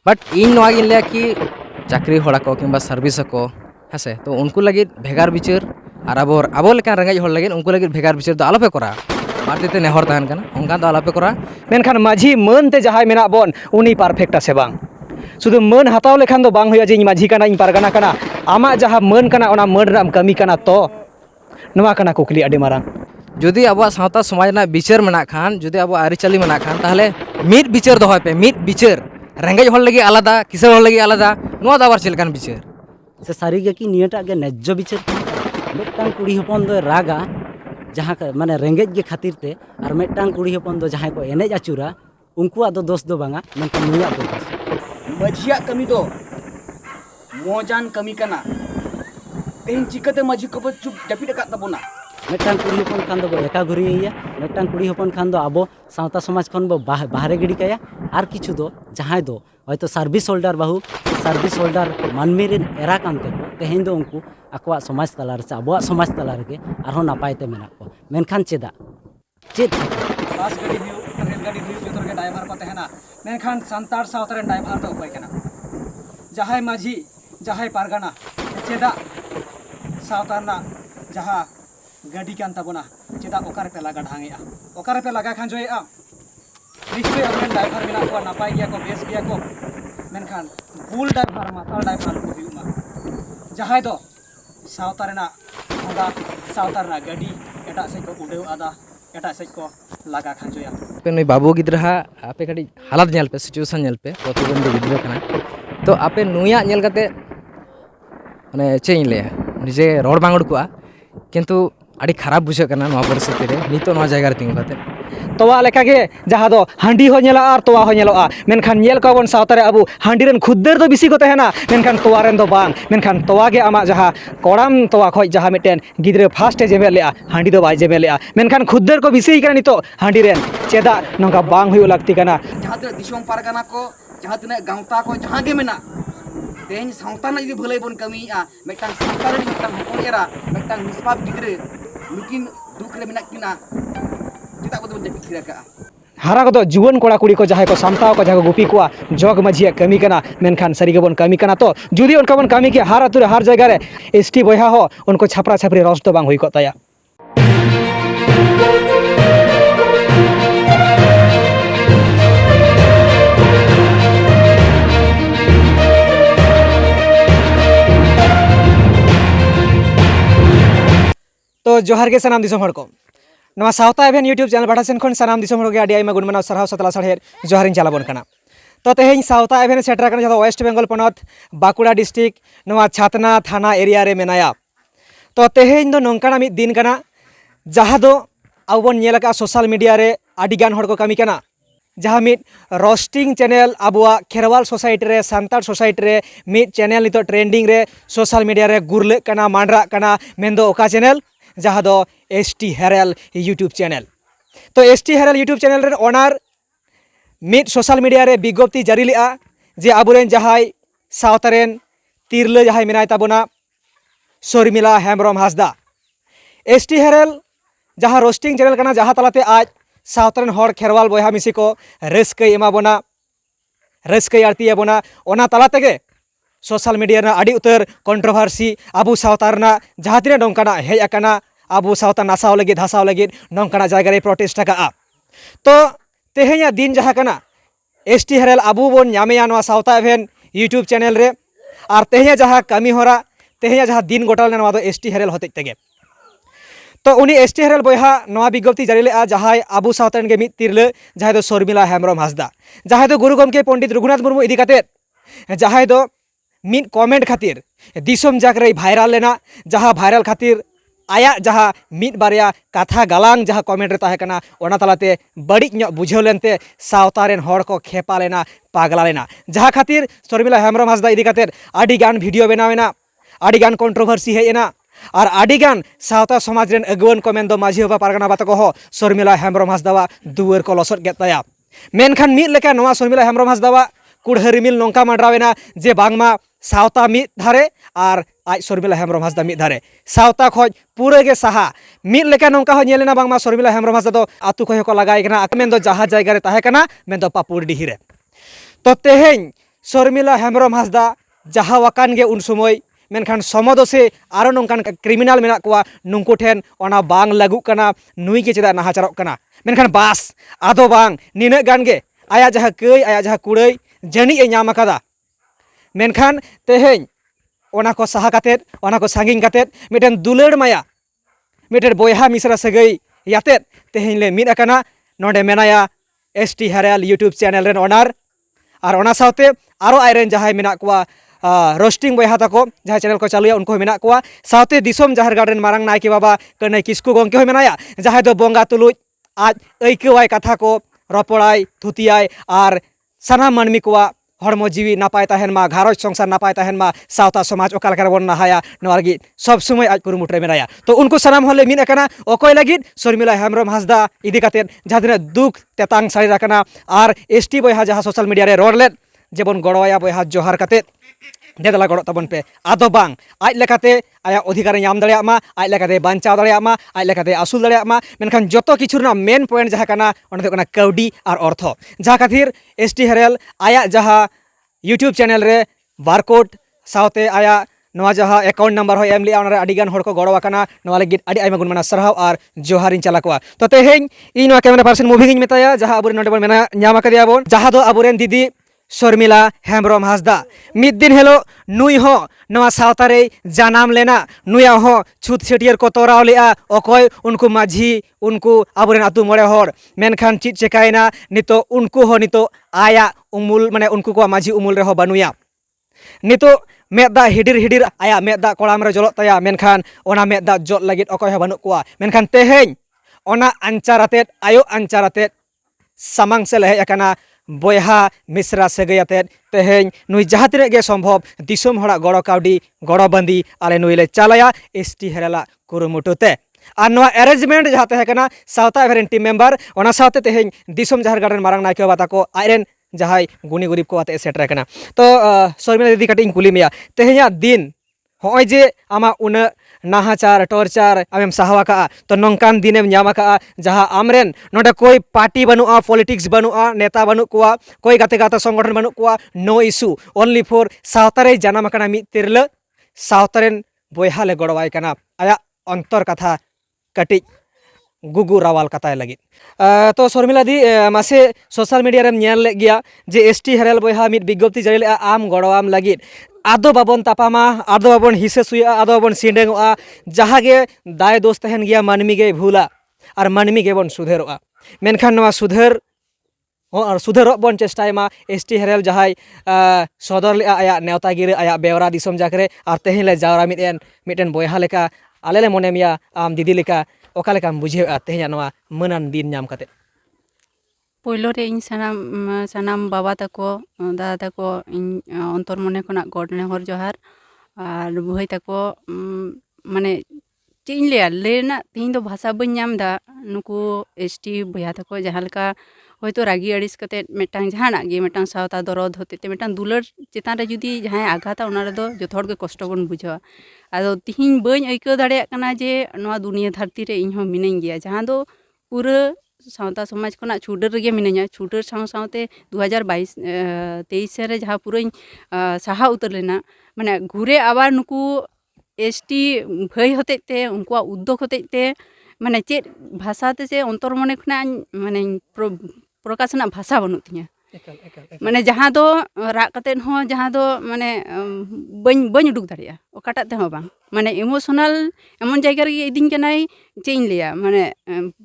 but in लिया कि चाकरी हड़ा को किंबा सर्विस को हेसे तो उनको लगे भेगार बिचार और अब लेकिन रेंगेज हड़ लगे उनको लगे भेगार बिचार दो आलोपे करा बारते नेहर तहन कना उनका दो आलोपे करा मेनखान माझी मन ते जहाय मेना बोन उनी परफेक्टा से बांग शुधु मन हताव लेखान दो बांग होया जे माझी कना इन पारगाना कना आमा जहां मन कना ओना मन राम कमी कना तो नवा कना कुकली अडी मारांग जुदी अब सावता समाज ना बिचार मना खान जुदी अब आरिचाली मना खान ताहले मिट बिचार दोहय पे मिट बिचार रेंगेज हड़ लगे आलादा किसान हड़ लगे आलादा नुआ दाबार चलकान बिचार से सारी कि नियटा के नैज्य बिचार मेटांग कुड़ी हपन दो रागा जहाँ माने रेंगेज के खातिर ते और मेटांग कुड़ी हपन दो जहाँ को एनेज आचुरा उनकुआ दो दोष दो बांगा मेनखान नुया दो दोष मझिया कमी दो मोजान कमी कना तेहन चिकते मझी को चुप जपिड का तबोना मेटांग कुड़ी हपन खान दो एका घुरिया मेटांग कुड़ी हपन खान दो अब सावता समाज खन बो बाहरे गिड़ी काया और किछु दो जहाँ दो हयतो सार्विस होल्डर बाहू सार्विस होल्डर मानमी एरा कानते को तेहन दो उनको आकवा समाज तलार से अब समाज तलार के आरो नापायते मेना को मेनखान चेदा चेद बस गाड़ी हुई रेल गाड़ी हुई जो के ड्राइवर को तहना मेनखान संतार सावतार ड्राइवर तो उपाय कना जहाय माझी जहाय पारगाना चेदा सावतार ना जहाँ गाड़ी कान तबोना चेदा ओकार पे लगा ढांगेआ ओकार पे लगा खान जोएआ निश्चय अपने ड्राइवर मेना को नापाय गया को बेस गया को मेनखान बुल ड्राइवर माताल ड्राइवर को हुआ जहाय दो सावतार ना होगा सावतार ना गाड़ी एटा से को उड़ेव आदा एटा से को लगा खान जोया पे नई बाबू गिद्रा आपे कड़ी हालत नेल पे सिचुएशन नेल पे प्रतिबंध गिद्रा कना तो आपे नुया नेल कते माने चें ले निजे रोड बांगड़ को किंतु अड़ी खराब बुझे करना नवा परिस्थिति रे नितो नवा जायगा रे तिंगु कते तोवा लेका के जहां दो हांडी हो नेला और तोवा हो नेलोआ मेनखान नेल को बन सावतारे अबु हांडी रेन खुद्देर दो बिसी को तहेना मेनखान तोवा रेन दो बांग मेनखान तोवा गे आमा जहां कोड़ाम तोवा खoj जहां मिटेन गिद्रे फास्ट जेबे लेआ हांडी दो बाय जेबे लेआ मेनखान खुद्देर को बिसी कना नितो हांडी रेन चेदा नंगा बांग हुई लगती कना जहां तक दिशोम पारगाना को जहां तक गांवता को जहां गे मेना तेहन सावता ना जुदी भलाई बन कमीआ मेटांग सावता रे मेटांग हपन एरा मेटांग निष्पाप गिद्रे लुकिन दुख रे मेना किना चिता को जपि खिरा का हारा को जुवन कोड़ा कुड़ी को जहां को सामताव को जहां गुपी को जग मझिया कमी कना मेनखान सरी के बन कमी कना तो जुदी उनका बन कमी के हार अतुरे हार जगह रे एसटी बयहा हो उनको छपरा छपरी रस तो बांग हुई को तया तो जोहार के सनाम दिसम हड़ को नवा सावता एवेन यूट्यूब चैनल बाटा सेन खन सनाम दिसम हड़ के आडी आइमा गुणमाना सरहाव सतला साढ़े जोहारिन चालाबन कना तो तेहेन सावता एवेन सेटर कना जहां वेस्ट बेंगल पनत बाकुड़ा डिस्ट्रिक्ट नवा छातना थाना एरिया रे मेनाया तो तेहेन दो नंकाना मिद दिन कना जहां दो आबोन नेल का सोशल मीडिया रे आडी गान हड़ को कमी कना जहां मिद रोस्टिंग चैनल आबुआ खेरवाल सोसाइटी रे सांतार सोसाइटी रे मिद चैनल नितो ट्रेंडिंग रे सोशल मीडिया रे गुरले कना मांडरा कना मेंदो ओका चैनल जहाँ दो एसटी हेरल यूट्यूब चैनल तो एसटी हेरल यूट्यूब चैनल रे ओनर मिड सोशल मीडिया रे विज्ञप्ति जारी लेआ जे आबुरेन जहाय सावतारेन तिरले जहाय मेनाय ताबोना शर्मिला हेम्ब्रम हासदा एसटी हेरल जहाँ रोस्टिंग चैनल कना जहाँ तलाते आज सावतारेन हर खेरवाल बयहा मिसी को रस्कय एमाबोना रस्कय आरती एबोना ओना तला तेगे सोशल मीडिया ना आड़ी उतर कंट्रोवर्सी आबू सावतार ना जहाँ तीन नौकाना हेज आकाना आबू सावता नासाव लगे धासाव लगे नौकाना जायगा रे प्रोटेस्ट का तो तेहेया दिन जहाँ कना एसटी हेरल आबू बोन नामेया नवा सावता एवेन यूट्यूब चैनल रे और तेहेया जहाँ कमी होरा तेहेया जहाँ दिन गोटाल नवा दो एसटी हेरल होते तेगे तो उनी एसटी हेरल बयहा नवा विज्ञप्ति जारी लेआ जहाँ आबू सावतारेन के मिद तिरले जहाँ दो शर्मिला हेम्ब्रम हासदा जहाँ दो गुरु गमके पंडित रघुनाथ मुर्मू इदी काते जहाँ दो मिद कमेंट खातिर दिसोम जाक रे भाइराल लेना जहाँ भाइराल खातिर आया जहाँ मिद बारिया कथा गालांग जहाँ कमेंट रे ताहे कना ओना तलाते बड़ी ᱧᱚᱜ बुझाव लेनते सावतारेन हड़ को खेपा लेना पागला लेना जहाँ खातिर शर्मिला हेम्ब्रम हासदा इदी काते आडी गान भिडियो बनावेना आडी गान कंट्रोवर्सी हेजना और आडी गान सावता समाज रेन अगुवन को मेन दो माझी बाबा पारगाना बात को हो शर्मिला हेम्ब्रम हासदावा दुवर को लसट गेत ताया मेनखान मिद लेका नवा शर्मिला हेम्ब्रम हासदावा कुड़हरिमिल नौका माड्रावेना जे बांगमा सावता मिद धारे और आज शर्मिला हेम्ब्रम हासदा मिद धारे सावता खoj पूरे के साहा मिद लेका नौका हो नेलेना बांगमा शर्मिला हेम्ब्रम हासदा दो आतु खoj को लगाय कना मेन दो जहाज जायगा रे ताहे कना मेन दो पापुर डिही रे तो तेहेन शर्मिला हेम्ब्रम हांसदा जहावाकान गे उन समय मेनखान समदोसे आरो नोंकान क्रिमिनल मेना कोआ नुंकु ठेन ओना बांग लागू कना नुई के चेदा नाहाचारक कना मेनखान बास आदो बांग निना गान गे आया जहा कई आया जहा कुड़ई जानी ए नाम अकादा मेनखान तेहेñ ओना को साहा कातेत ओना को सांगिङ कातेत मिटन दुलड़ माया मिटन बोयहा मिसरा सगई यातेत तेहेñ ले मिद अकाना नोंडे मेनाया एसटी हेराल यूट्यूब चैनल रेन ओनर और ओना सावते आरो आयरेन जहाय मेना कोआ रोस्टिंग बोयहा तको जहाँ चैनल को चालुया उनको मेना कोआ सावते दिसोम जाहर गार्डन मारांग नायके बाबा कन्हई किस्कु गंके हो मेनाया जहाय दो बोंगा तुलुज आज ऐकवाय कथा को रपड़ाय थुतियाय और सानाम मानमी कोआ हड़मो जीवी नापाय तहन मा घारोज संसार नापाय तहन मा सावता समाज ओका लेका बन नाहाया नोआ लगी सब समय आज कुरुमुट्रे मेनाया तो उनको सानाम होले मिन अकना अकय लगी शर्मिला हेम्ब्रम हांसदा इदी कातेत जहाँ तिना दुख तेतांग साड़ी रखना और एसटी बोयहा जहाँ सोशल मीडिया रे रोड लेद जेबन गड़ोया बोयहा जोहार कातेत देदला गड़ो तबन पे आदो बांग आज लेकाते आया अधिकार नाम दाड़ेया मा आज लेकाते बांचाव दाड़ेया मा आज लेकाते आसुल दाड़ेया मा मेनखान जतो किछु रना मेन पॉइंट जहाँ कना ओना दो कना काउडी और अर्थ जहाँ खातिर एसटी हेरेल आया जहाँ यूट्यूब चैनल रे बारकोड सावते आया नवा जहाँ अकाउंट नंबर हो एम लिया ओना रे अडिगान हड़ को गड़ो आकना नवा लगी अडी आयमा गुण माना सरहाव और जोहारिन चला कोआ तो तेहेñ इ नवा कैमरा पर्सन मूवी गिन मेताया जहाँ अबुरेन नोडे बन मेना ᱧᱟᱢ आकदिया बोन जहाँ दो अबुरेन दीदी शर्मिला हेम्ब्रम हांसदा मिद दिन हेलो नुई हो नवा सावतारे जानाम लेना नुया हो छूत छेटियर को तोराव लेआ अकय उनको माझी उनको अबुरेन आतु मोड़े हर मेनखान चीज चेकायना नितो उनको हो नितो आया उमुल माने उनको को माझी उमुल रे हो बानुया नितो मेदा हिडिर हिडिर आया मेदा कोड़ाम रे जलत ताया मेनखान ओना मेदा जल लगित अकय हो बानु कोआ मेनखान तेहेñ ओना अंचारातेत आयो अंचारातेत सामांग से लहे अकना बोयहा मिश्रा सगैयाते तेहेñ नुई जहाँ तिना गे सम्भव दिसोम हड़ा गड़ो काउडी गड़ो बंदी आले नुई ले चालाया एसटी हेरेला कुरुमुटुते और नवा अरेंजमेंट जहाँ तहे कना सावता एवेरेन टीम मेंबर ओना सावते तेहेñ दिसोम जाहर गार्डन मारांग नायके बाबा ताको आयरेन जहाँ गुनी गुरीब को आते सेटर कना तो शर्मिला दीदी कटिंग कुली मिया तेहेñा दिन होय जे आमा उन नाहाचार टॉर्चार आमेम साहवाका तो नौकान दिनेम ᱧᱟᱢᱟᱠᱟ जहाँ आमरेन नोडे कोई पार्टी बनुआ पॉलिटिक्स बनुआ नेता बनु कोआ कोई गाते गाता संगठन बनु कोआ नो इशू ओनली फॉर सावतारे जानामकना मि तिरला सावतारेन बोयहा ले गड़वाय कना आया अंतर कथा कटी गुगु रावाल कथाय लगी तो शर्मिला दी मासे सोशल मीडिया रेम ᱧᱮᱞ ले गया जे एसटी हेरेल बोयहा मिद विज्ञप्ति जारी ले आम गड़वाम लगी आदो बाबन तापामा आदो बाबन हिसे सुया आदो बाबन सिंडेंगोआ जहाँ गे दाय दोस्त तहन गया मानमी गे भूला और मानमी गे बन सुधेरोआ मेनखान नवा सुधर और सुधरब बन चेष्टायमा एसटी हेरेल जहाँ सदर ले आया नेवता गिरे आया बेवरा दिसम जाकरे और तेहेñ ले जावरा मिटेन बोयहा लेका आले ले मोने मिया आम दीदी लेका ओका लेकाम बुझेआ तेहेñ नवा मनान दिन ᱧᱟᱢ कते पोलो रे इन सानाम बाबा तको दादा तको इन अंतर मने खना गॉड नेहर जोहार और बुहाई तको माने चेक लिया लेना तीन दो भाषा बन नाम दा नुकु एसटी बया तको जहाँ लेका होयतो रागी अड़िस कते मेटांग जहाना गे मेटांग सावता दरद होते ते मेटांग दुलर चेतान रे जुदी जहाँ आघाता उना रे दो जतो हड़ के कष्ट बन बुझा आदो तिहिन बन अइका दाड़े कना जे नवा दुनिया धरती रे इन हो मिनाई गया जहाँ दो पूरा सावता समाज को छुडर रे मिनाइया छुडर सावते 2022-23 रे जहाँ पूरा साहा उतर लेना माने घुरे आबार नुकु एसटी भय होते ते उनकुआ उद्योग होते ते माने चेक भाषा ते से अंतर मने खना माने प्रकाशना भाषा बनू तिया माने जहाँ दो राग कते हो जहाँ दो माने बन उडुक दाड़िया ओकाटा ते हो बांग माने इमोशनल एमन जायगा रे इदिन कनाय चेइन लिया माने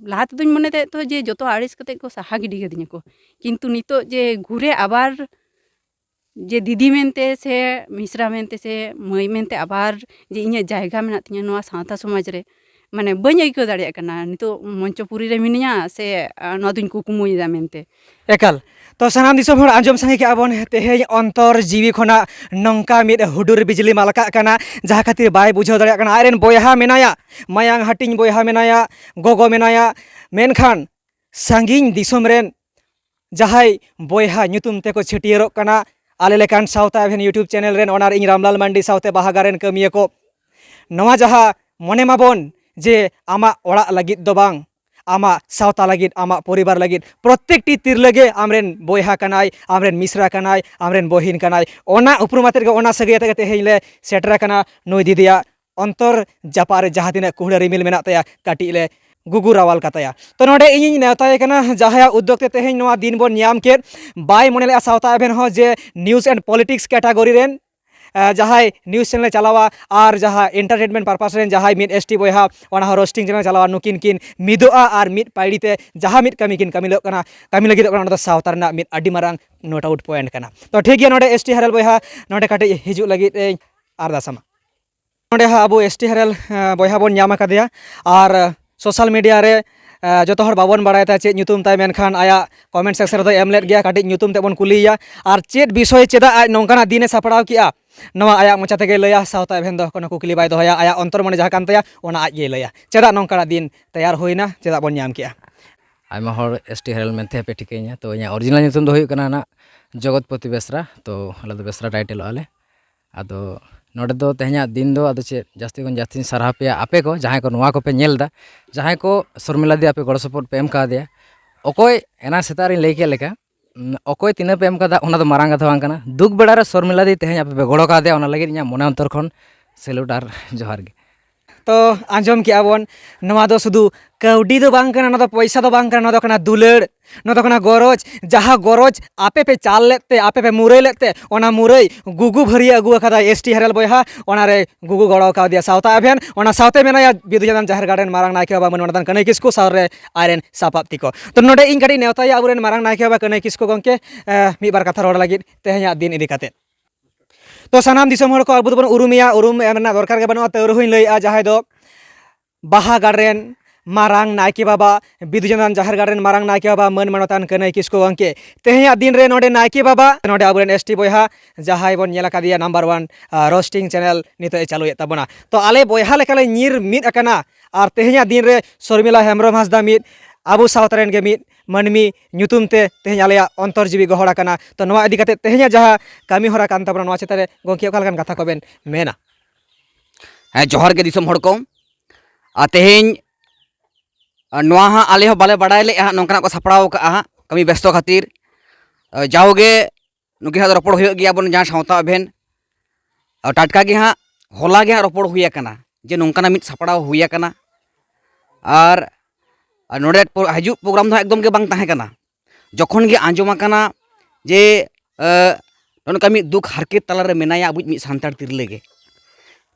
लाहात दुन मने ते तो जे जतो आड़िस कते को साहा गिडी गदिया को किंतु नितो जे घुरे आबार जे दीदी मेनते से मिश्रा मेनते से मई मेनते आबार जे इnya जायगा मेना तिया नवा सावता समाज रे माने बन अइका दाड़िया कना नितो मंचपुरी रे मिनिया से नवा दुन कुकुमुई दा मेनते एकाल तो सानाम दिसोम हड़ आंजम संगे के आबन तेहेñ अंतर जीवी खना नंका मिद हुडुर बिजली मालका कना जहाँ खातिर बाय बुझाव दाड़िया कना आयरेन बोयहा मेनाया मायांग हाटिंग बोयहा मेनाया गोगो मेनाया मेनखान सांगिñ दिसोम रेन जहाय बोयहा ᱧᱩᱛᱩᱢ तेको छेटियरक कना आले लेकान सावता एवेन यूट्यूब चैनल रेन ओनार इन रामलाल मांडी सावते बाहागा रेन कमिया को नवा जहाँ मने माबन जे आमा ओड़ा लगित दो बांग आमा सावता लगित आमा परिवार लगित प्रत्येकटी तिरलगे आमरेन बोयहा कनाय आमरेन मिश्रा कनाय आमरेन बहिन कनाय ओना उपरुमाते ओना सगैते तेहेले सेटरा कना नुई दीदिया अंतर जापारे जहाँ तिना कुहड़ा रिमिल मेना तया काटिले गुगु रावाल कताया तो नोडे इन नेवताय कना जहाँ उद्योगते तेहेन नोआ दिन बोन न्याम के बाय मोनेले सावता एभेन हो जे news and politics category rain जहाँ न्यूज़ चैनल चलावा और जहाँ एंटरटेनमेंट पर्पस रेन जहाँ मिड एसटी बोयहा ओना रोस्टिंग चैनल चलावा नुकिन किन मिदोआ और मिड पाइडीते जहाँ मिड कमी किन कमी लगी सावता रना मिड अडी मारांग नोट आउट पॉइंट कना तो ठीक गया नोडे एसटी हरल बोयहा नोडे काटे हिजु लगी आरदासमा नोडे अब एसटी हरल बोयहा बोन ᱧᱟᱢ आकादिया और सोशल मीडिया रे जो हर बाबन बाड़ायता चेद ᱧᱩᱛᱩᱢ ताय मेनखान आया कमेंट सेक्शन रे एम लेद गया काटिज ᱧᱩᱛᱩᱢ तेबन कुलिया और चेद विषय चेदा आज नोंकाना दिने सापड़ाव किया नवा आया मोचा तेगे लया सावता एभेन दो कोनो कुकली बाय दोहया आया अंतर मने जहाँ कान तया ओना आज गे लया चेदा नोंकाना दिन तैयार होइना चेदा बोन ᱧᱟᱢ किया आयमा हर एसटी हेरल मेनते पे ठिकैया तो इᱧ ओरिजिनल ᱧᱩᱛᱩᱢ दो हुई कना ना जगतपति बेसरा तो आले दो बेसरा टाइटल आले आदो नोडे दो तेहना दिन दो आदो चे जास्ती खन जास्ती सारहा पे आपे को जहाँ को नुआ को पे नेलदा जहाँ को शर्मिला दी आपे गड़ सपोर्ट पे एम का दिया अकोय एना सेतार लई के लेका अकोय तीना पे एम का ओना दो मारांग कथा बांग कना दुख बेड़ा रे शर्मिला दी तेहना आपे गड़ का दिया ओना लगे इᱧ मने अंतर खन सेलुट आर जोहार गे तो आंजम किया बोन नवा दो सुधु कौडी दो बांग कना ना पैसा दो बांग कना कना दुलड़ ना कना गरज जहाँ गरज आपे पे चाल लेते आपे पे मुरई लेते ओना मुरई गुगु भरी अगु अखादा एसटी हरल बोयहा ओना रे गुगु गड़ो का दिया सावता एभेन ओना सावते मेना बिदुजान जहर गार्डन मारांग नायके बाबा मनवदन कनै किसको सावर रे आयरेन सापाप्ति को तो नोडे इन कडी नेवताया अबुरेन मारांग नायके बाबा कनै किसको गंके मी बार कथा रोड लागित तेहया दिन इदी काते तो सानाम दिसम हर को अब दोबन उरुमिया उरुम एना दरकार के बनो तौर हुइन लइआ जहाय दो बाहा गार्डन मारांग नायके बाबा बिदुजान जहर गार्डन मारांग नायके बाबा मन मनोतान कनै किसको गंके तेहया दिन रे नोडे नायके बाबा नोडे अबुरेन एसटी बोयहा जहाय बोन नेला कादिया नंबर 1 रोस्टिंग चैनल नितो चालुए ताबना तो आले बोयहा लेकाले नीर मिद अकना और तेहया दिन रे शर्मिला हेमब्रम हासदा मिद आबू सावतारेन के मिद मनमी ᱧᱩᱛᱩᱢ ते तेहया आलेया अंतरजीवी गहड़ा कना तो नवा इदी काते तेहया जहाँ कामी होरा कान ताबना नवा चेतारे गंके ओकालकान कथा को बेन मेना हाँ जोहर के दिसम हड़ को तेहें नवा हाँ आले हो बाले बाड़ाय ले नौकना को सापड़ाव का कमी व्यस्त खातिर जाओगे नुके हाँ रपड़ हो गया बन जहाँ सावता एभेन टाटका के हाँ होला के हाँ रपड़ हुई कना जे नौकना मिद सापड़ाव हुई कना और नोडे हजू प्रोग्राम दो एकदम के बांग ताहे कना जखन के आंजोमा कना जे नोनका मिद दुख हारकेत तलारे मेनाया अबुज मिद सान्ताड़ तिरले गे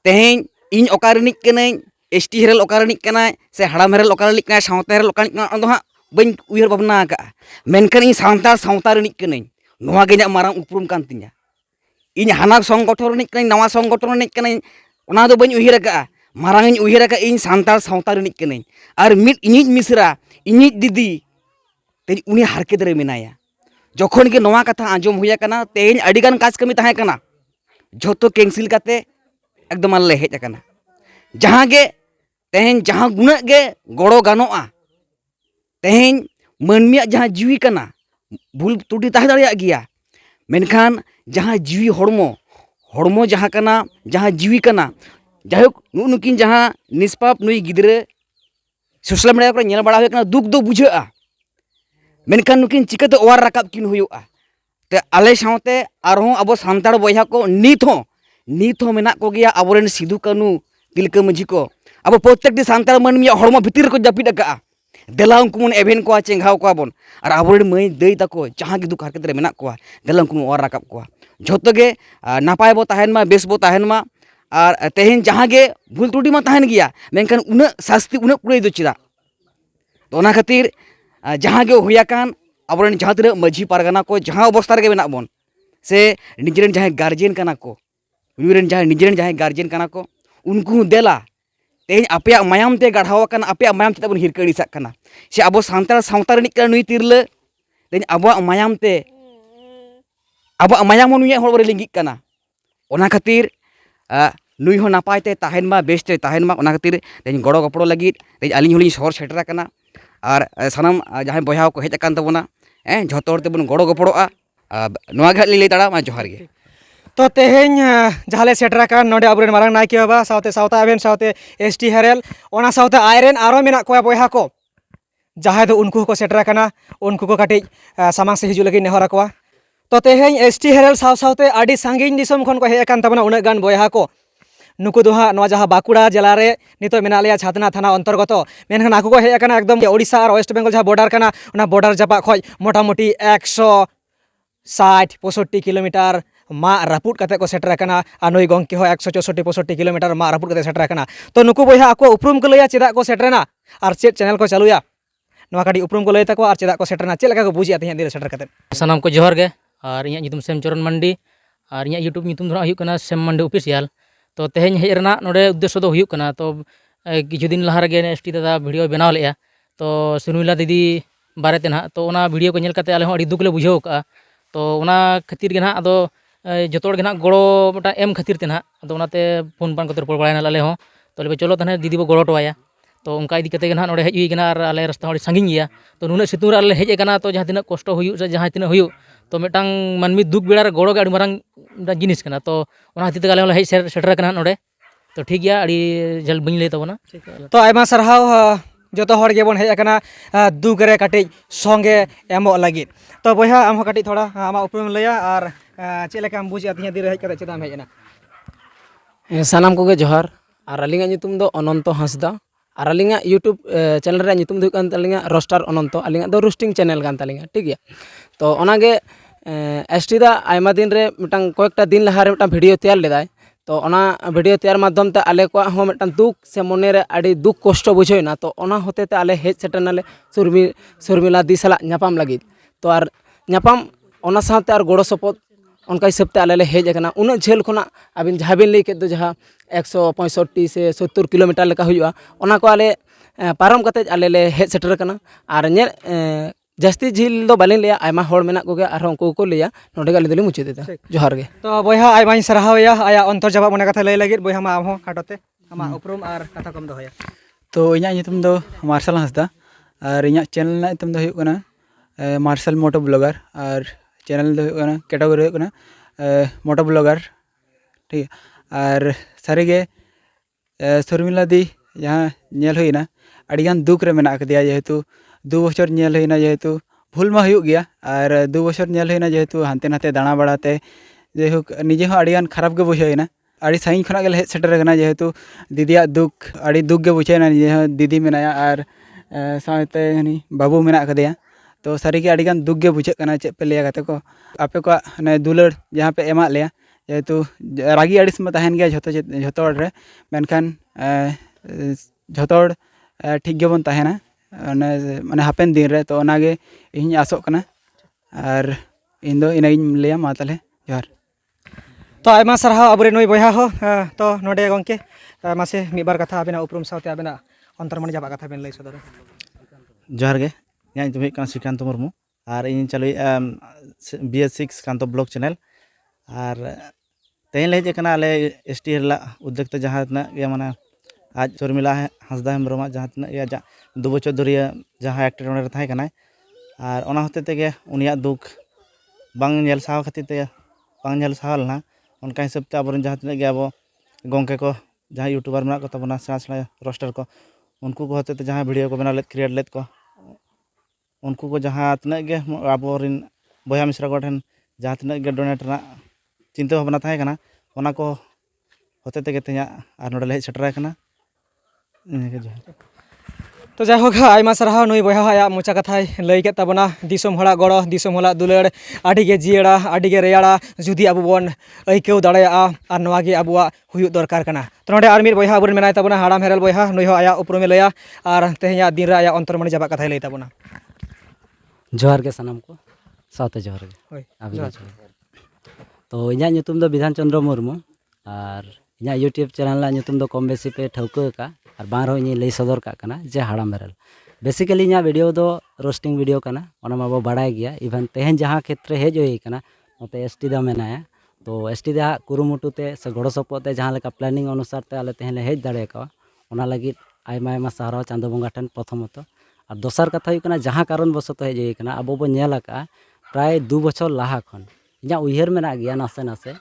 तेहें इन ओकारिनिक कनाई एसटी हेरल ओकारिनिक कनाई से हाड़ाम हेरल ओकारिनिक कनाई सावता हेरल ओकारिनिक कनाई दो हाँ बन उयर भावना का मेनखान इन सान्ताड़ सावतारिनिक कनाई नोआ गे इᱧᱟᱜ मारांग उपरुम कान तिᱧा इन हाना संगठनिक कनाई नवा संगठनिक कनाई ओना दो बन उयर का मारांग इन उयर का इन सान्ताड़ सावतारिनिक कनाई और मिद इनिज मिश्रा इनिज दीदी तेज उनी हारकेत रे मेनाया जखन के नवा कथा आंजम हुया कना तेज अडिगान काज कमी ताहे कना झोतो कैंसिल काते एकदम आले हेज अकना जहाँ गे तेहें जहाँ गुना गे गड़ो गानोआ तेहें मनमिया जहाँ जीवी कना भूल त्रुटि ताहे दाड़िया गिया मेनखान जहाँ जीवी हड़मो हड़मो जहाँ कना जहाँ जीवी कना जाहोक नुकिन जहाँ निष्पाप नुई गिद्रे सोशल मीडिया पर नेल बड़ा हुआ दुख दो बुझा मेनखान नुकिन चिकाते ओवार राकाब किन हुआ ते आले सावते आरहों अब सान्ताड़ बोयहा को नित हो मेना को गया अबोरेन सिदु कानू तिलका माझी को अब प्रत्येक सान्ताड़ मानमिया हड़मो भितर को जापिद का देला उनको मन एभेन को चेंघाव को बन और अबोरेन मई दई ताको जहाँ के दुख हारकेत रे मेना को देला उनको ओवार राकाब को झोतो गे नापाय बो ताहेन मा बेस बो ताहेन मा और तेहें जहाँ गे भूल त्रुटि मा ताहेन गया मेनखान उना शास्ति उना कुड़ाई दो चेदा तो ओना खातिर जहाँ गे हुया कान अबोरेन जहाँ तिना माझी पारगाना को जहाँ अवस्था रे मेना बन से निजेरेन जहाँ गार्जियन काना को नुरेन जहाँ निजेरेन जहाँ गार्जियन काना को उनको देला तेहें आपे मायाम ते गढ़ाव काना आपे मायाम चेता बन हिरकड़ीसा काना से अब सान्ताड़ सावता रिनिक काना नुई तिरले तेहें अब मायाम ते अब मायाम नुई हड़ लिंगिक काना ओना खातिर नुई हो नापाय ते ताहेन मा बेस ते ताहेन मा ओना खातिर तेहें गड़ो गपड़ो लगित तेहें आलिन होलिन शहर सेटरा काना और सानाम जहाँ बया को हेज अकान तबना झोतो हर तेबन गड़ो गपड़ोआ नोआ गे लई ताड़ा मा जोहार गे तो तेहें जहाँ सेटरा कान नोडे अबुरेन मारांग नायके बाबा सावते सावता एभेन सावते एसटी हेरेल ओना सावते आयरेन आरो मेना कोया बोयहा को जहाँ दो उनको को सेटर करना उनको को काटी सामांग से हिजू लगी नेहर आकोआ तो तेहें एसटी हेरल सावते आड़ी सांगिन दिसम खन को हेकान तबना उना गान बयहा को नुकु दो हाँ नवा जहाँ बाकुड़ा जिला रे नितो मेना लिया छातना थाना अंतर्गत मेनखान आकु को हेज आकाना एकदम ओडिशा और वेस्ट बेंगल जहाँ बॉर्डर करना उना बॉर्डर जापा खoj मोटामुटी 160-65 किलोमीटर मा रापुट कते को सेटर करना आ नई गंके हो 164-65 किलोमीटर मा रापुट कते सेटर करना तो नुकु बयहा आको उपरुम को लैया चेदा को सेटरना और चेद चैनल को चालुया नवा काटी उपरुम को लय तको और चेदा को सेटरना चेद लगा को बुझिया तिया दिन सेटर कते सानाम को जोहर गे और इᱧᱟᱹᱜ ᱧᱩᱛᱩᱢ सेम चरण मंडी और इᱧᱟᱹᱜ यूट्यूब ᱧᱩᱛᱩᱢ ᱫᱚ ᱦᱩᱭᱩᱜ ᱠᱟᱱᱟ सेम मंडी ऑफिशियल तो तेहेᱧ ᱦᱮᱡ ᱨᱮᱱᱟᱜ ᱱᱚᱰᱮ उद्देश्य ᱫᱚ ᱦᱩᱭᱩᱜ ᱠᱟᱱᱟ तो किछु दिन लाहा ᱨᱮᱜᱮ एसटी दादा भिडियो बनाव लेया तो सुनुला दीदी बारेते ना तो ओना भिडियो को ᱧᱮᱞ ᱠᱟᱛᱮ ᱟᱞᱮ ᱦᱚᱸ ᱟᱹᱰᱤ ᱫᱩᱠ ᱞᱮ ᱵᱩᱡᱷᱟᱹᱣ ᱠᱟᱜᱼᱟ तो ओना खातिर गे ᱱᱟᱦᱟᱜ ᱟᱫᱚ ᱡᱚᱛᱚ ᱦᱚᱲ ᱜᱮ ᱱᱟᱦᱟᱜ ᱜᱚᱲᱚ ᱢᱤᱫᱴᱟᱝ ᱮᱢ ᱠᱷᱟᱹᱛᱤᱨ ᱛᱮ ᱱᱟᱦᱟᱜ ᱟᱫᱚ ᱚᱱᱟᱛᱮ ᱯᱷᱳᱱ ᱯᱟᱱ ᱠᱚᱛᱮ ᱨᱚᱯᱚᱲ ᱵᱟᱲᱟᱭᱱᱟ ᱟᱞᱮ ᱦᱚᱸ तो ᱞᱮ चलो ᱛᱟᱦᱞᱮ ᱫᱤᱫᱤ ᱵᱚ ᱜᱚᱲᱚ ᱴᱚᱣᱟᱭᱟ तो उनका इदी कते गे नहाग नोडे हेज हुई कना और आले रास्ता हड़ी सांगिन गया तो नुना सितुंग रे आले हेज कना तो जहाँ तिना कष्ट हुई से जहाँ तिना हुई तो मिटांग मानमी दुख बेड़ा रे गड़ो गे अड़ी मारांग जिनिस कना तो ओना खातिर ते आले हेज सेटर कना नोडे तो ठीक गया अड़ी जल बइन लई तबना तो आयमा सरहाव जो हर गेबन हेज आकाना दुख रे काटी संगे एमो लगी तो बया आम काटी थोड़ा आमा उपरुम लैया और चेद लेका बुझिया तिया दिन हेज कते चेदाम हेजना सानाम को जोहार और अलिंगा ᱧᱩᱛᱩᱢ ᱫᱚ अनंत हांसदा और अलिंगा यूट्यूब चैनल रे ᱧᱩᱛᱩᱢ ᱫᱚ ᱠᱟᱱ ᱛᱟᱞᱤᱧᱟ रोस्टार अनंत अलिंगा ᱫᱚ रोस्टिंग चैनल ᱠᱟᱱ ᱛᱟᱞᱤᱧᱟ ठीक गया तो ओनागे एसटी दा आयमा दिन रे मिटांग कयेकटा दिन लहा रे मिटांग भिडियो तैयार लेदाय तो ओना भिडियो तैयार माध्यम ते आले को हो मिटांग दुख से मने रे आडी दुख कष्ट बुझाइना तो ओना होते ते आले हेज सेटरनाले सुरमिला दी साला ᱧᱟᱯᱟᱢ लागिद तो और ᱧᱟᱯᱟᱢ ओना साथे और गोड़ो सपोद उनका हिसाब से आले हेज आकना उन झेल खुना अबिन जहाँ बिन लई केद जहाँ 165 से 70 किलोमीटर लेका हुआ ओना को आले पारम कते आले ले हेज सेटर कना और जास्ती झील दो बालिन लिया आयमा होड़ मेना को गया और उनको को लिया नोडे गाली दली मुचे देता जोहार गे तो बया आयमाइन सराहया आया अंतर जवाब मने कथा लय लगिर बया मा आम हो खाटोते आमा उपरुम और कथा कम दोहया तो इᱧᱟᱹᱜ ᱧᱩᱛᱩᱢ ᱫᱚ मार्शल हांसदा और इᱧᱟᱹᱜ चैनल ᱨᱮᱱᱟᱜ ᱧᱩᱛᱩᱢ ᱫᱚ ᱦᱩᱭᱩᱜ ᱠᱟᱱᱟ मार्शल मोटो ब्लॉगर और चैनल दो हुयुᱜ ᱠᱟᱱᱟ कैटेगरी हुयुᱜ ᱠᱟᱱᱟ मोटो ब्लॉगर ठीक है और सारीगे शर्मिला दी जहाँ नेल हुईना अड़ीगान दुख रे मेना कदिया जेहेतु 2 बछर नेल हुईना जेहेतु भूल मा हुयुग गया और 2 बछर नेल हुईना जेहेतु हानते नाते दाणा बाड़ाते जेहुक निजे हो अड़ीगान खराब गे बुझाइना अड़ी साइन खना गेले हेज सेटर कना जेहेतु दीदिया दुख अड़ी दुख गे बुझाइना निजे हो दीदी मेनाया और साथे हनी बाबू मेना कदिया तो सारीगे अड़ीगान दुख गे बुझाग कना चेद पे लिया कते को आपे को ने दुलड़ जहाँ पे एमा लिया जेहेतु रागी अड़िस में तहन गया झोतो रे मेनखान झोतो ठीक गेबन तहना माने हापेन दिन रे तो ओनागे इᱧ आसोग कना और इन दो इनागिन लिया मा ताले जोहार तो आयमा सरहाव अबरे नई बया हो तो नोडे गंके मासे मिबार कथा आबेना उपरुम साथे आबेना अंतरमणि जाबा कथा बेन लई सदर जोहार गे इᱧᱟᱹᱜ ᱧᱩᱛᱩᱢ ᱦᱩᱭᱩᱜ ᱠᱟᱱᱟ श्रीकांत मुर्मू और इन चालुएगा BS6 कांतो ब्लॉग चैनल और तेल हेज आले एसटी हेला उद्योग तो जहाँ तना माना आज शर्मिला हांसदा हेम्ब्रम जहाँ तना 2 बछर धरिया जहाँ एक्टेडोरे तहे कनाय और ओना होते तेगे उनिया दुख बांग नेल साव खातिर ते बांग नेल साव लना उनका हिसाब ते अब जहाँ तना अब गंके को जहाँ यूट्यूबर मेना को तबना सेना सेना रोस्टर को उनको को होते जहाँ वीडियो को बना लेत क्रिएट लेत को उनको को जहाँ तना गे अब बया मिश्रा को ठेन जहाँ तना गे डोनेट ना चिंता भावना तहे कना ओना को होते तेगे तेया और नोडे हेज सेटर कना तो जाहोक आयमा सरहाव नई बया आया मोचा कथाय लई के तबना दिसोम हड़ा गड़ो दिसोम हड़ा दुलड़ आडिगे जियड़ा आडिगे रेयाड़ा जुदी अबो बन अइकेव दाड़ाया और नवागे अबुआ हुयुग दरकार कना तो नोडे आर मिर बया अबुन मेनाय तबना हाड़ाम हेरल बया नई हो आया उपरुमे लया और तेहेया दिन रे आया अंतरमणि जाबा कथाय लई तबना जोहार के सानाम को साथे जोहार के तो इᱧᱟᱹᱜ ᱧᱩᱛᱩᱢ ᱫᱚ विधान चंद्र मुर्मू और इᱧᱟᱹᱜ यूट्यूब चैनल ᱨᱮᱱᱟᱜ ᱧᱩᱛᱩᱢ ᱫᱚ कम बेसी पे ठौका का और बांग रहो लई सदर का जे हाड़ाम हेरल बेसिकली इᱧᱟᱹᱜ वीडियो दो रोस्टिंग वीडियो कना ओना माबो बाड़ाय गया इवन तेहन जहाँ क्षेत्र हेज हुई कना नोते एसटी दा मेनाया तो एसटी दा कुरुमुटुते से गड़ो सपोते जहाँ लेका प्लानिंग अनुसार ते आले तेहन ले हेज दाड़े का ओना लगी आयमा आयमा साराव चांदो बंगा ठन प्रथमत और दोसर कथा हुई कना जहाँ कारण बसत हेज हुई कना अब बो नेल का प्राय 2 बछर लाहा खन इᱧᱟᱹᱜ उयहर मेना गया नासे नासे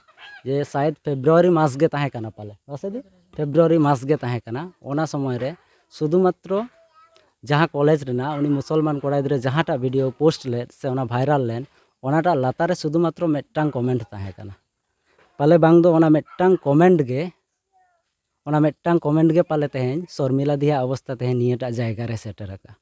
जे शायद फेब्रुआरी मास गे ताहे कना पाले बसे दी फेब्रुआरी मास गे ताहे कना ओना समय रे शुधुमात्र जहाँ कॉलेज रेना उनी मुसलमान कोड़ा गिद्रा जहाँटा वीडियो पोस्ट लेद से ओना भाइरल लेन ओनाटा लातारे शुधुमात्र मिदटांग कमेंट ताहे कना पाले बांग दो ओना मिदटांग कमेंट गे पाले तेहें शर्मिला दिया अवस्था तेहें नियटा जायगा रे सेटर आका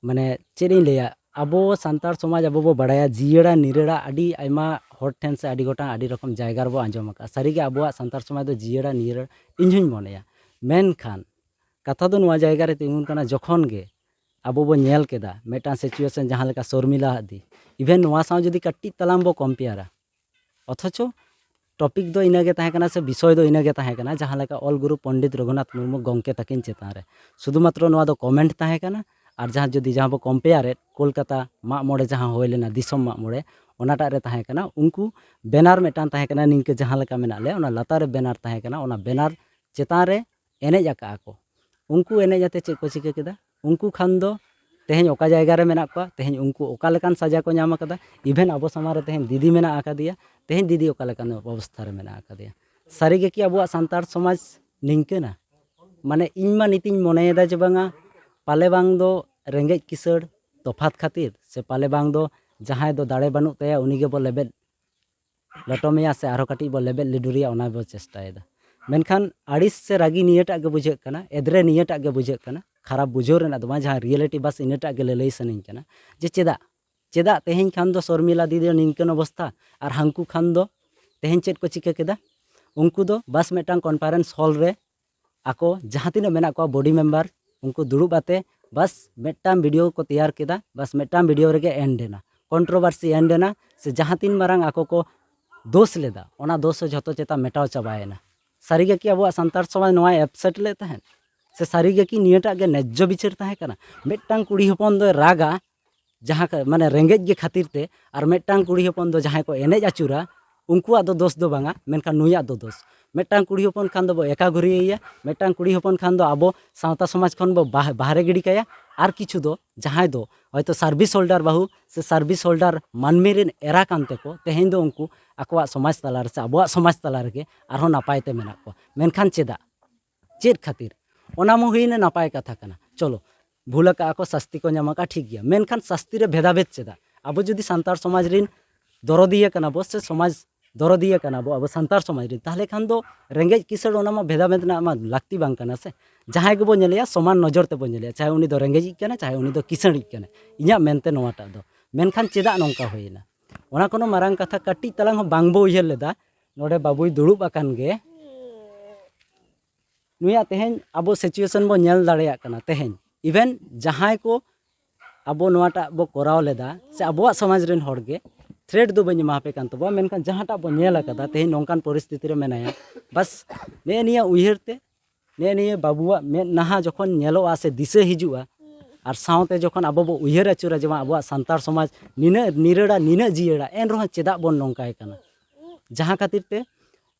माने चेरिं लेया अब सान्तार समाज अब बो बड़ाया जियड़ा निरेड़ा आडी आयमा हर ठेन से आडी गोटा आडी रकम जायगा रबो आंजम आका सारीगे अब सान्तार समाज दो जियड़ा निरेड़ा इन्हुं मनेया मेनखान कथा दो नवा जायगा रे तिंगुन कना जखन गे अब बो नेल केदा मेटा सिचुएशन जहाँ लेका शर्मिला दी इवेन नवा साव जदि कट्टी तलाम बो कम्पेयारा अथचो टॉपिक दो इनागे ताहे कना से विषय दो इनागे ताहे कना जहाँ लेका ऑल गुरु पंडित रघुनाथ मुर्मू गंके तकिन चेतान रे शुधुमात्र नवा दो कमेंट ताहे कना और जहाँ जदि जहाँ बो कम्पेयार कोलकाता माग मोड़े जहाँ होय लेना दिसम माग मोड़े ओनाटा रे ताहे कना उनको बैनार मेटान ताहे कना निंके जहाँ लेका मेना ले ओना लातार रे बैनार ताहे कना ओना बैनार चेतान रे एनेज आका को उनको एनेज आते चेक को चिका केदा उनको खान दो तेहें ओका जायगा रे मेना को तेहें उनको ओका लेकान सजा को नाम आकदा इवेन अब समारे तेहें दीदी मेना आकादिया तेहें दीदी ओका लेकान अवस्था रे मेना आकादिया सारीगे कि अब सान्तार समाज निंकेना माने इनमा नीतिन मनेदा जे बांगा पाले बांग दो रेंगेज किसड़ तफात खातिर से पाले बांग दो जहाँ दो दाड़े बानु तया उनीगे बो लेबेल लटोमेया से आरो काटी बो लेबेल लिडुरिया ओना बो चेष्टायदा मेनखान आड़िस से रागी नियटा गे बुझे कना एदरे नियटा गे बुझे कना खराब बुझो रेना दो जहाँ रियलिटी बस इनटा गे लई सनिन कना जे चेदा तेहें खान दो शर्मिला दीदी निंकन अवस्था और हांकू खान दो तेहें चेद को चिका केदा उनको दो बस मेटांग कॉन्फ्रेंस हॉल रे आको जहाँ तीना मेना को बॉडी मेम्बर उनको दुड़ुब आते बस मेटांग वीडियो को तैयार केदा बस मेटांग वीडियो रेगे एंड देना कंट्रोवर्सी एंड देना से जहाँ तीन मारंग आको को दोष लेदा ओना दोष जतो चेता मेटाव चाबायना सारीगे कि अब सान्तार समाज नवा एपसेट ले तहन से सारीगे कि नियटा गे न्याज्य विचार ताहे कना मेटांग कुड़ी हपन दो रागा जहाँ माने रेंगेज गे खातिर ते और मेटांग कुड़ी हपन दो जहाँ को एनेज आचुरा उनको दो दोष दो बांगा मेनखान नुया दो दोष मेटांग कुड़ी हपन खान दो एका घुरिया मेटांग कुड़ी हपन खान दो अब सावता समाज खन बो बाहरे गिड़ी काया और किछु दो जहाँ दो हयतो सार्विस होल्डर बाहू से सार्विस होल्डर मानमी रेन एरा कानते को तेहें दो उनको आकोआ समाज तलार से अब समाज तलार के आरो नापायते मेना को मेनखान चेदा चेद खातिर ओना मो हुईने नापाय कथा कना चलो भूल का को शास्ति को नामा ठीक गया मेनखान शास्ति रे भेदाभेद चेदा अब जदि सान्तार समाज रिन दरदिया कना बो से समाज दरदिया कना बो अब सान्तार समाज रिन ताहले खान दो रेंगेज किसड़ ओना मा भेदाभेद ना मा लाक्ति बांग कना से जहाँ के बो नेलिया समान नजर ते बो नेलिया चाहे उनी दो रेंगेज कना चाहे उनी दो किसड़ कना इया मेनते नोवाटा दो मेनखान चेदा नोंका होइना ओना कोनो मारांग कथा कट्टी तलांग हो बांग बो उयहर लेदा नोडे बाबुई दुड़ुब आकान गे नुया तेहें अब सिचुएशन बो नेल दाड़ेया कना तेहें इवेन जहाँ को अब नोटा बो कराव लेदा से अब समाज रेन हर गे थ्रेड दो बनी मापे कान तबो मेनखान जहाँटा बो नेल कदा तेहें नोंकान परिस्थिति रे मेनाया बस ने निया उयहरते ने निया बाबुआ मे नहा जखन नेलोआ से दिसे हिजुआ और सावते जखन अब बो उयहर आचुरा जेमा अब सान्तार समाज निना निरेड़ा निना जियड़ा एन रह चेदा बन नोंकाय कना जहाँ खातिर ते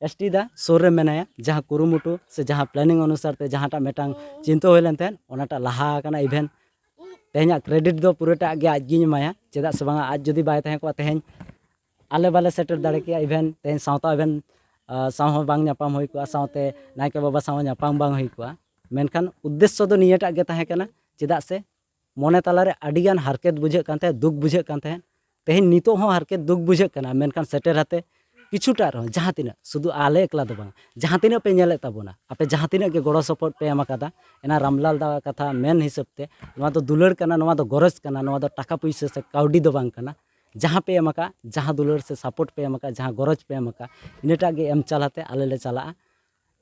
एसटी दा सोर रे मेनाया जहाँ कुरुमुटु से जहाँ प्लानिंग अनुसार ते जहाँटा मेटांग चिंता होय लेन तेन ओनाटा लाहा कना इवेन तेहें क्रेडिट दो पूराटा गे आज गिन माया चेदा से बांगा आज जदि बाय तहे को तेहें आले बाले सेटर दाड़े के इवेन तेहें सावता इवेन साव बांग न्यापाम होय को सावते नायके बाबा साव न्यापाम बांग होय को मेनखान उद्देश्य दो नियटा गे ताहे कना चेदा से मने तालारे आडिगान हारकेत बुझे कानते दुख बुझे कानते तेहें नितो हो हारकेत दुख बुझे कना मेनखान सेटर हाते किछुटा रह जहाँ तीना शुधु आले एकला दो बांग जहाँ तीना पे नेले ताबोना आपे जहाँ तीना के गड़ो सपोर्ट पे एमाकादा एना रामलाल दा कथा मेन हिसाब ते नोवा दो दुलर कना नोवा दो गरज कना नोवा दो टाका पैसा से काउडी दो बांग कना जहाँ पे एमाका जहाँ दुलर से सपोर्ट पे एमाका जहाँ गरज पे एमाका इनेटा गे एम चलाते आले ले चला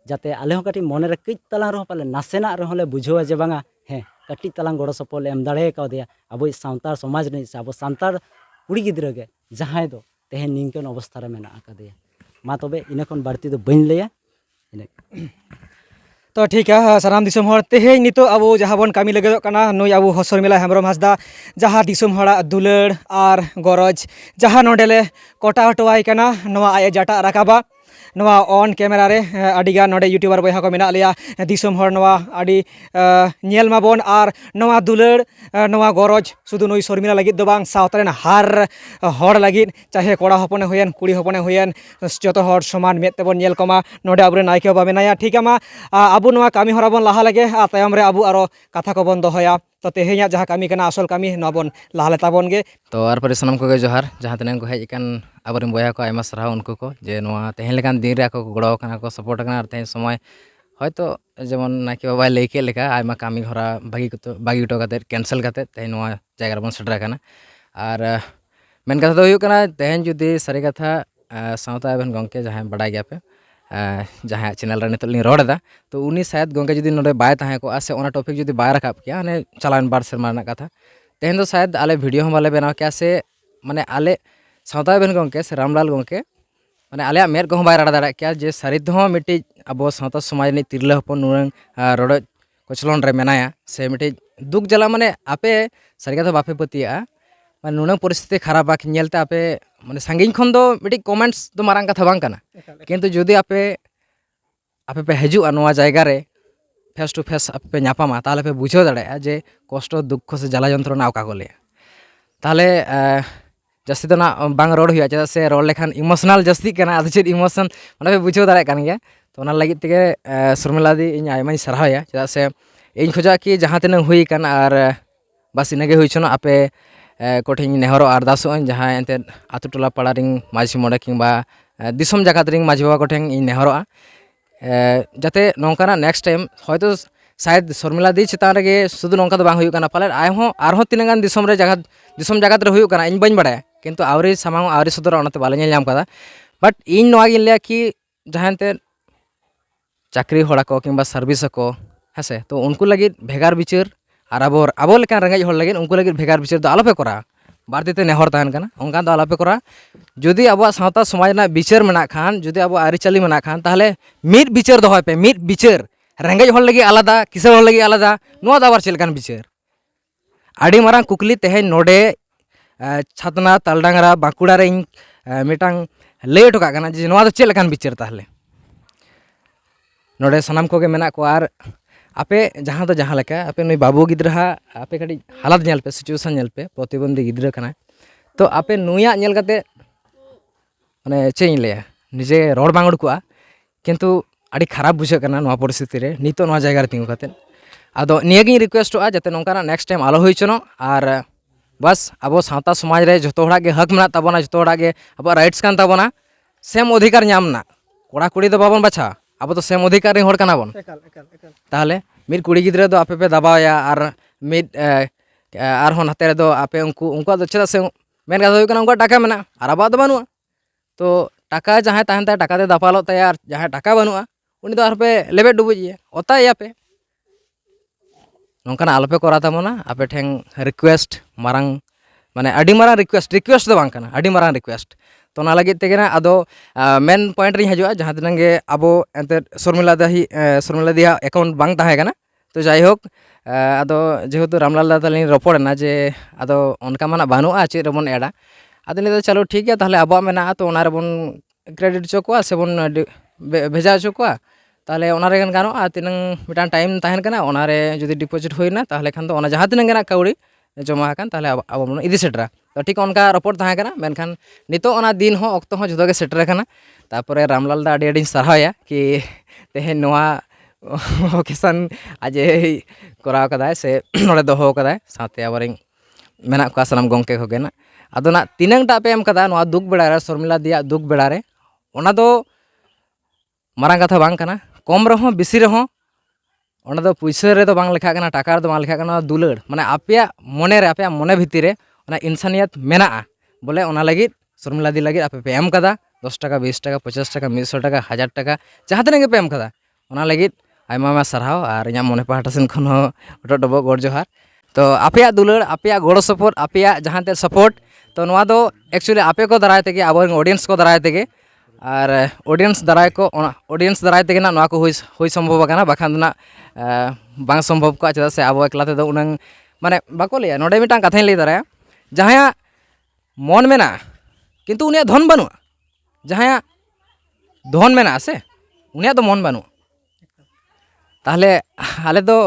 जाते आले हो काटी मने रे कई तला रह पाले नासेना रह ले बुझवा जे बांगा हे काटी तलांग गड़ो सपोर्ट एम दाड़े का दिया अब सान्तार समाज ने अब सान्तार कुड़ी गिद्रा गे जहाँ दो तेहें निंकन अवस्था रे मेना आकादिया मा तबे इना खन बाड़ती दो बइन लेया तो ठीक है साराम दिसम हर तेहें नितो अब जहाँ बन कामी लगे कना नुई अब शर्मिला हेम्ब्रम हांसदा जहाँ दिसम हड़ा दुलड़ और गरज जहाँ नोडेले कोटा हटवाई कना नवा आय जाटा राकाबा नवा ऑन कैमरा रे अडिगान नोडे यूट्यूबर बयहा को मेना लिया दिसम हर नवा अडी नेल माबोन आर नवा दुलड़ नवा गरज शुधु नुई शर्मिला लगित दो बांग सावतारेन हार हर लगित चाहे कोड़ा हपने हुयन कुड़ी हपने हुयन जतो हर समान मेद तेबन नेल कमा नोडे आबरे नायके बा मेनाया ठीक है मा आबु नवा कामी हरा बन लाहा लगे आ तायम रे आबु आरो कथा को बन दोहया तो तेहेኛ जहाँ कामी कना असल कामी नवा बन लाहा लेता बन गे तो आर पर सनम को जोहार जहाँ तने को हेज कान आबरेन बया को आयमा सराह उनको को जे नवा तेहेन लेकान दिन रे को गड़ो कना को सपोर्ट कना तेहेन समय हयतो जेमन नाकी बाबा लैके लेका आयमा कामी हरा बागी उठो काते कैंसल काते तेहेन नवा जायगा रे बन सेटर कना आर मेन कथा दो हुयुग कना तेहेन जुदी सारी कथा सावता एभेन गंके जहाँ बड़ाय गया पे जहाँ चैनल रे नितल लिंग रोड दा तो उनी शायद गंके जुदी नोडे बाय ताहे को से ओना टॉपिक जुदी बाय रखाब किया ने चलान बार सेरमा ना कथा तेहेन दो शायद आले वीडियो हम बाले बनाव किया से माने आले सावता एभेन गंके से रामलाल गंके माने आले मेद को बाय राड़ा दाड़ा किया जे सारी दो मिट्टी अब सावता समाज नि तिरला हपन नुरंग रोड कोचलन रे मेनाया से मिट्टी दुख जला माने आपे सारी कथा बापे पतिया माने नुनंग परिस्थिति खराब आ नेलते आपे माने संगिन खन दो मिट्टी कमेंट्स दो मारांग कथा बांग कना किंतु जुदी आपे पे हजू नवा जायगा रे फेस टू फेस आपे नापामा ताहले पे बुझाव दाड़ेया जे कष्ट दुख से जला जंत्रणा ओका को लेया ताहले जास्ती तो ना बांग रोड हुआ चेदा से रोड लेखान इमोशनल जास्ती कना आदि चेद इमोशन पे बुझाव दाड़े कान गया तो ओना लगित तेगे शर्मिला दी इन आयमाई सराहया चेदा से इन खोजा कि जहाँ तिनांग हुई कान आर बस इनागे हुई छनो आपे कोठिन नेहरो अरदासो जहाँ एंते आतु टोला पाड़ा रिंग माझी मोड़े किंबा दिसम जगत रिंग माझी बाबा कोठेन इन नेहरो जाते नौकाना नेक्स्ट टाइम हयतो शायद शर्मिला दी चितान रे शुधु नौका दो बांग हुयुग काना पाले आरहों तिनांग गान दिसम रे जगत रे हुयुग काना इन बाñ बाड़ाया किंतु आवरी सामांग आवरी सदर ओनाते बाले नेल नाम कदा बट इन नोआ गिन लिया कि जहाँ एंते चाकरी होड़ा को किंबा सर्विस को हेसे तो उनको लगित भेगार बिचार और अब लेकिन रेंगेज हर लगे उनको लगे भेगार बिचार आलोपे करा बारतीते नेहर तहन कना उनका दो आलोपे करा जुदी अब सावता समाज ना बिचार मेना खान जुदी अब आरिचाली मेना खान ताहले मिद बिचार दोहय पे मिद बिचार रेंगेज हर लगे आलादा किसान हर लगे आलादा नुआ दा आबार चेलकान बिचार आडी मारांग कुकली तेहेन नोडे छातना तालडांगरा बांकुड़ा रे मिटांग लय टोका कना जे नुआ दो चेलकान बिचार ताहले नोडे सनाम कोगे मेना को आर आपे जहाँ तो जहाँ लेका आपे नई बाबू गिद्रा आपे कड़ी हालत नेल पे सिचुएशन नेल पे प्रतिबंधी गिद्रा कना तो आपे नुया नेल काते माने चेइन ले निजे रोड बांग उडकुआ किंतु आड़ी खराब बुझे कना नवा परिस्थिति रे नितो नवा जायगा रे तिंगु काते आदो नियागिन रिक्वेस्टोआ जाते नोंकाना नेक्स्ट टाइम आलो होई चनो आर बस अब सावता समाज रे जतो हड़ा गे हक मेना ताबोना जतो हड़ा गे अब राइट्स कान ताबोना सेम अधिकार नामना कोड़ा कुड़ी दो बाबन बाछा अब तो सेम अधिकार रे हड़ काना बन ताहले मिद कुड़ी गिद्रा दो आपे पे दबाया आर मिद आर होन हाते रे दो आपे उनको दो चेदा से मेन कथा हुई कना उनको टाका मेना आर आबा दो बानुआ तो टाका जहाँ तहन ताय टाका ते दापालो ताय आर जहाँ टाका बानुआ उनी दो आर पे लेबे डुबुजिए ओताया पे नोंकाना आलोपे करा ताबोना आपे ठेंग रिक्वेस्ट मारांग माने अडी मारांग रिक्वेस्ट दो बांग कना अडी मारांग रिक्वेस्ट तो ना लगे तेगे ना आदो मेन पॉइंट री हजूआ जहाँ तिनांग गे अब एंते शर्मिला दिया अकाउंट बांग ताहे कना तो जायहोक आदो जेहेतु रामलाल दा तालिन रोपड़ना जे आदो उनका माना बानुआ चेद रेबन एडा आदो निदो चलो ठीक है ताहले अब मेना तो ओना रेबन क्रेडिट चो कोआ से बन भेजा चो कोआ ताहले ओना रे गानोआ तिनांग मिटान टाइम ताहेन कना ओना रे जुदी डिपॉजिट होइना ताहले खान तो ओना जहाँ तिनांग गना काउडी जमा कान ताहले अब बन इदी सेटरा तो ठीक उनका रपोर्ट ताहे कना मेनखान नितो ओना दिन हो ऑक्तो हो जतो गे सेटर कना तारपरे रामलाल दा आडी सारहाया कि तेहेन नोआ ओकेशन आजे कराव कदाय से नोडे दोहो कदाय साथे आबारिंग मेना को सलाम गंके को गेना आदो ना तिनांग टा पे एम कदा नोआ दुख बेड़ा रे शर्मिला दिया दुख बेड़ा रे ओना दो मारांग कथा बांग कना कम रहो बिसी रहो ओना दो पुइसा रे दो बांग लेखा कना टाका रे दो बांग लेखा कना दुलड़ माने आपया मोने भितर रे ओना इंसानियत मेना बोले ओना लगित शर्मिला दी लगित आपे पे एम कदा 10 टाका 20 टाका 50 टाका 100 टाका 1000 टाका जहाँ तने पे एम कदा ओना लगित आयमा सारहाव आर इना मने पाहटा सेन खन हो डबो गोड़ जोहार तो आपे दुलड़ आपे गोड़ो सपोर्ट आपे जहाँ ते सपोर्ट तो नोआ दो एक्चुअली आपे को दाराय तेगे अब ऑडियंस को दाराय तेगे और ऑडियंस दाराय तेगे ना नोआ को होई सम्भव काना बाखान ना बांग सम्भव को चेदा से अब एकला ते उनंग माने बाको लिया नोडे मिटांग कथाई लई दाराया जहाँ मन मेना किंतु उनिया धन बनुआ जहाँ धन मेना से उनिया तो मन बानु ताहले आले दो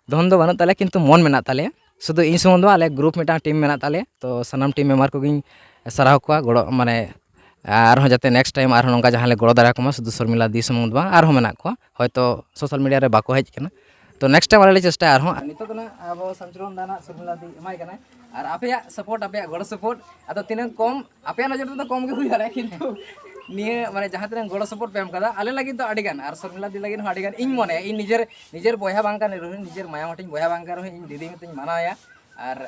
धन दो बानु ताले किंतु मन मेना ताले शुद्ध इन सुमन दो आले ग्रुप मिटा टीम मेना ताले तो सानाम टीम मेम्बर को गिन सराह को गड़ो माने आरहों जाते नेक्स्ट टाइम आरहों नोंका जहां ले गड़ो दारा को शुद्ध शर्मिला दी सुमन दो आरहों मेना को हयतो सोशल मीडिया रे बाको हेज कना तो नेक्स्ट टाइम आले चेष्टा आरहों नितो कना अब संचरण दाना शर्मिला दी एमाय कना और आपया सपोर्ट आपया गड़ो सपोर्ट आदो तिना कम आपया नजर तो कम गे हुई हारे किंतु निये माने जहां तिना गड़ो सपोर्ट पे एम कदा आले लागि तो अडिगान और शर्मिला दी लागि अडिगान इन मने इन निजेर बयहा बांग काने रहि निजेर माया मटिन बयहा बांग रहि इन दीदी मितिन मानाया और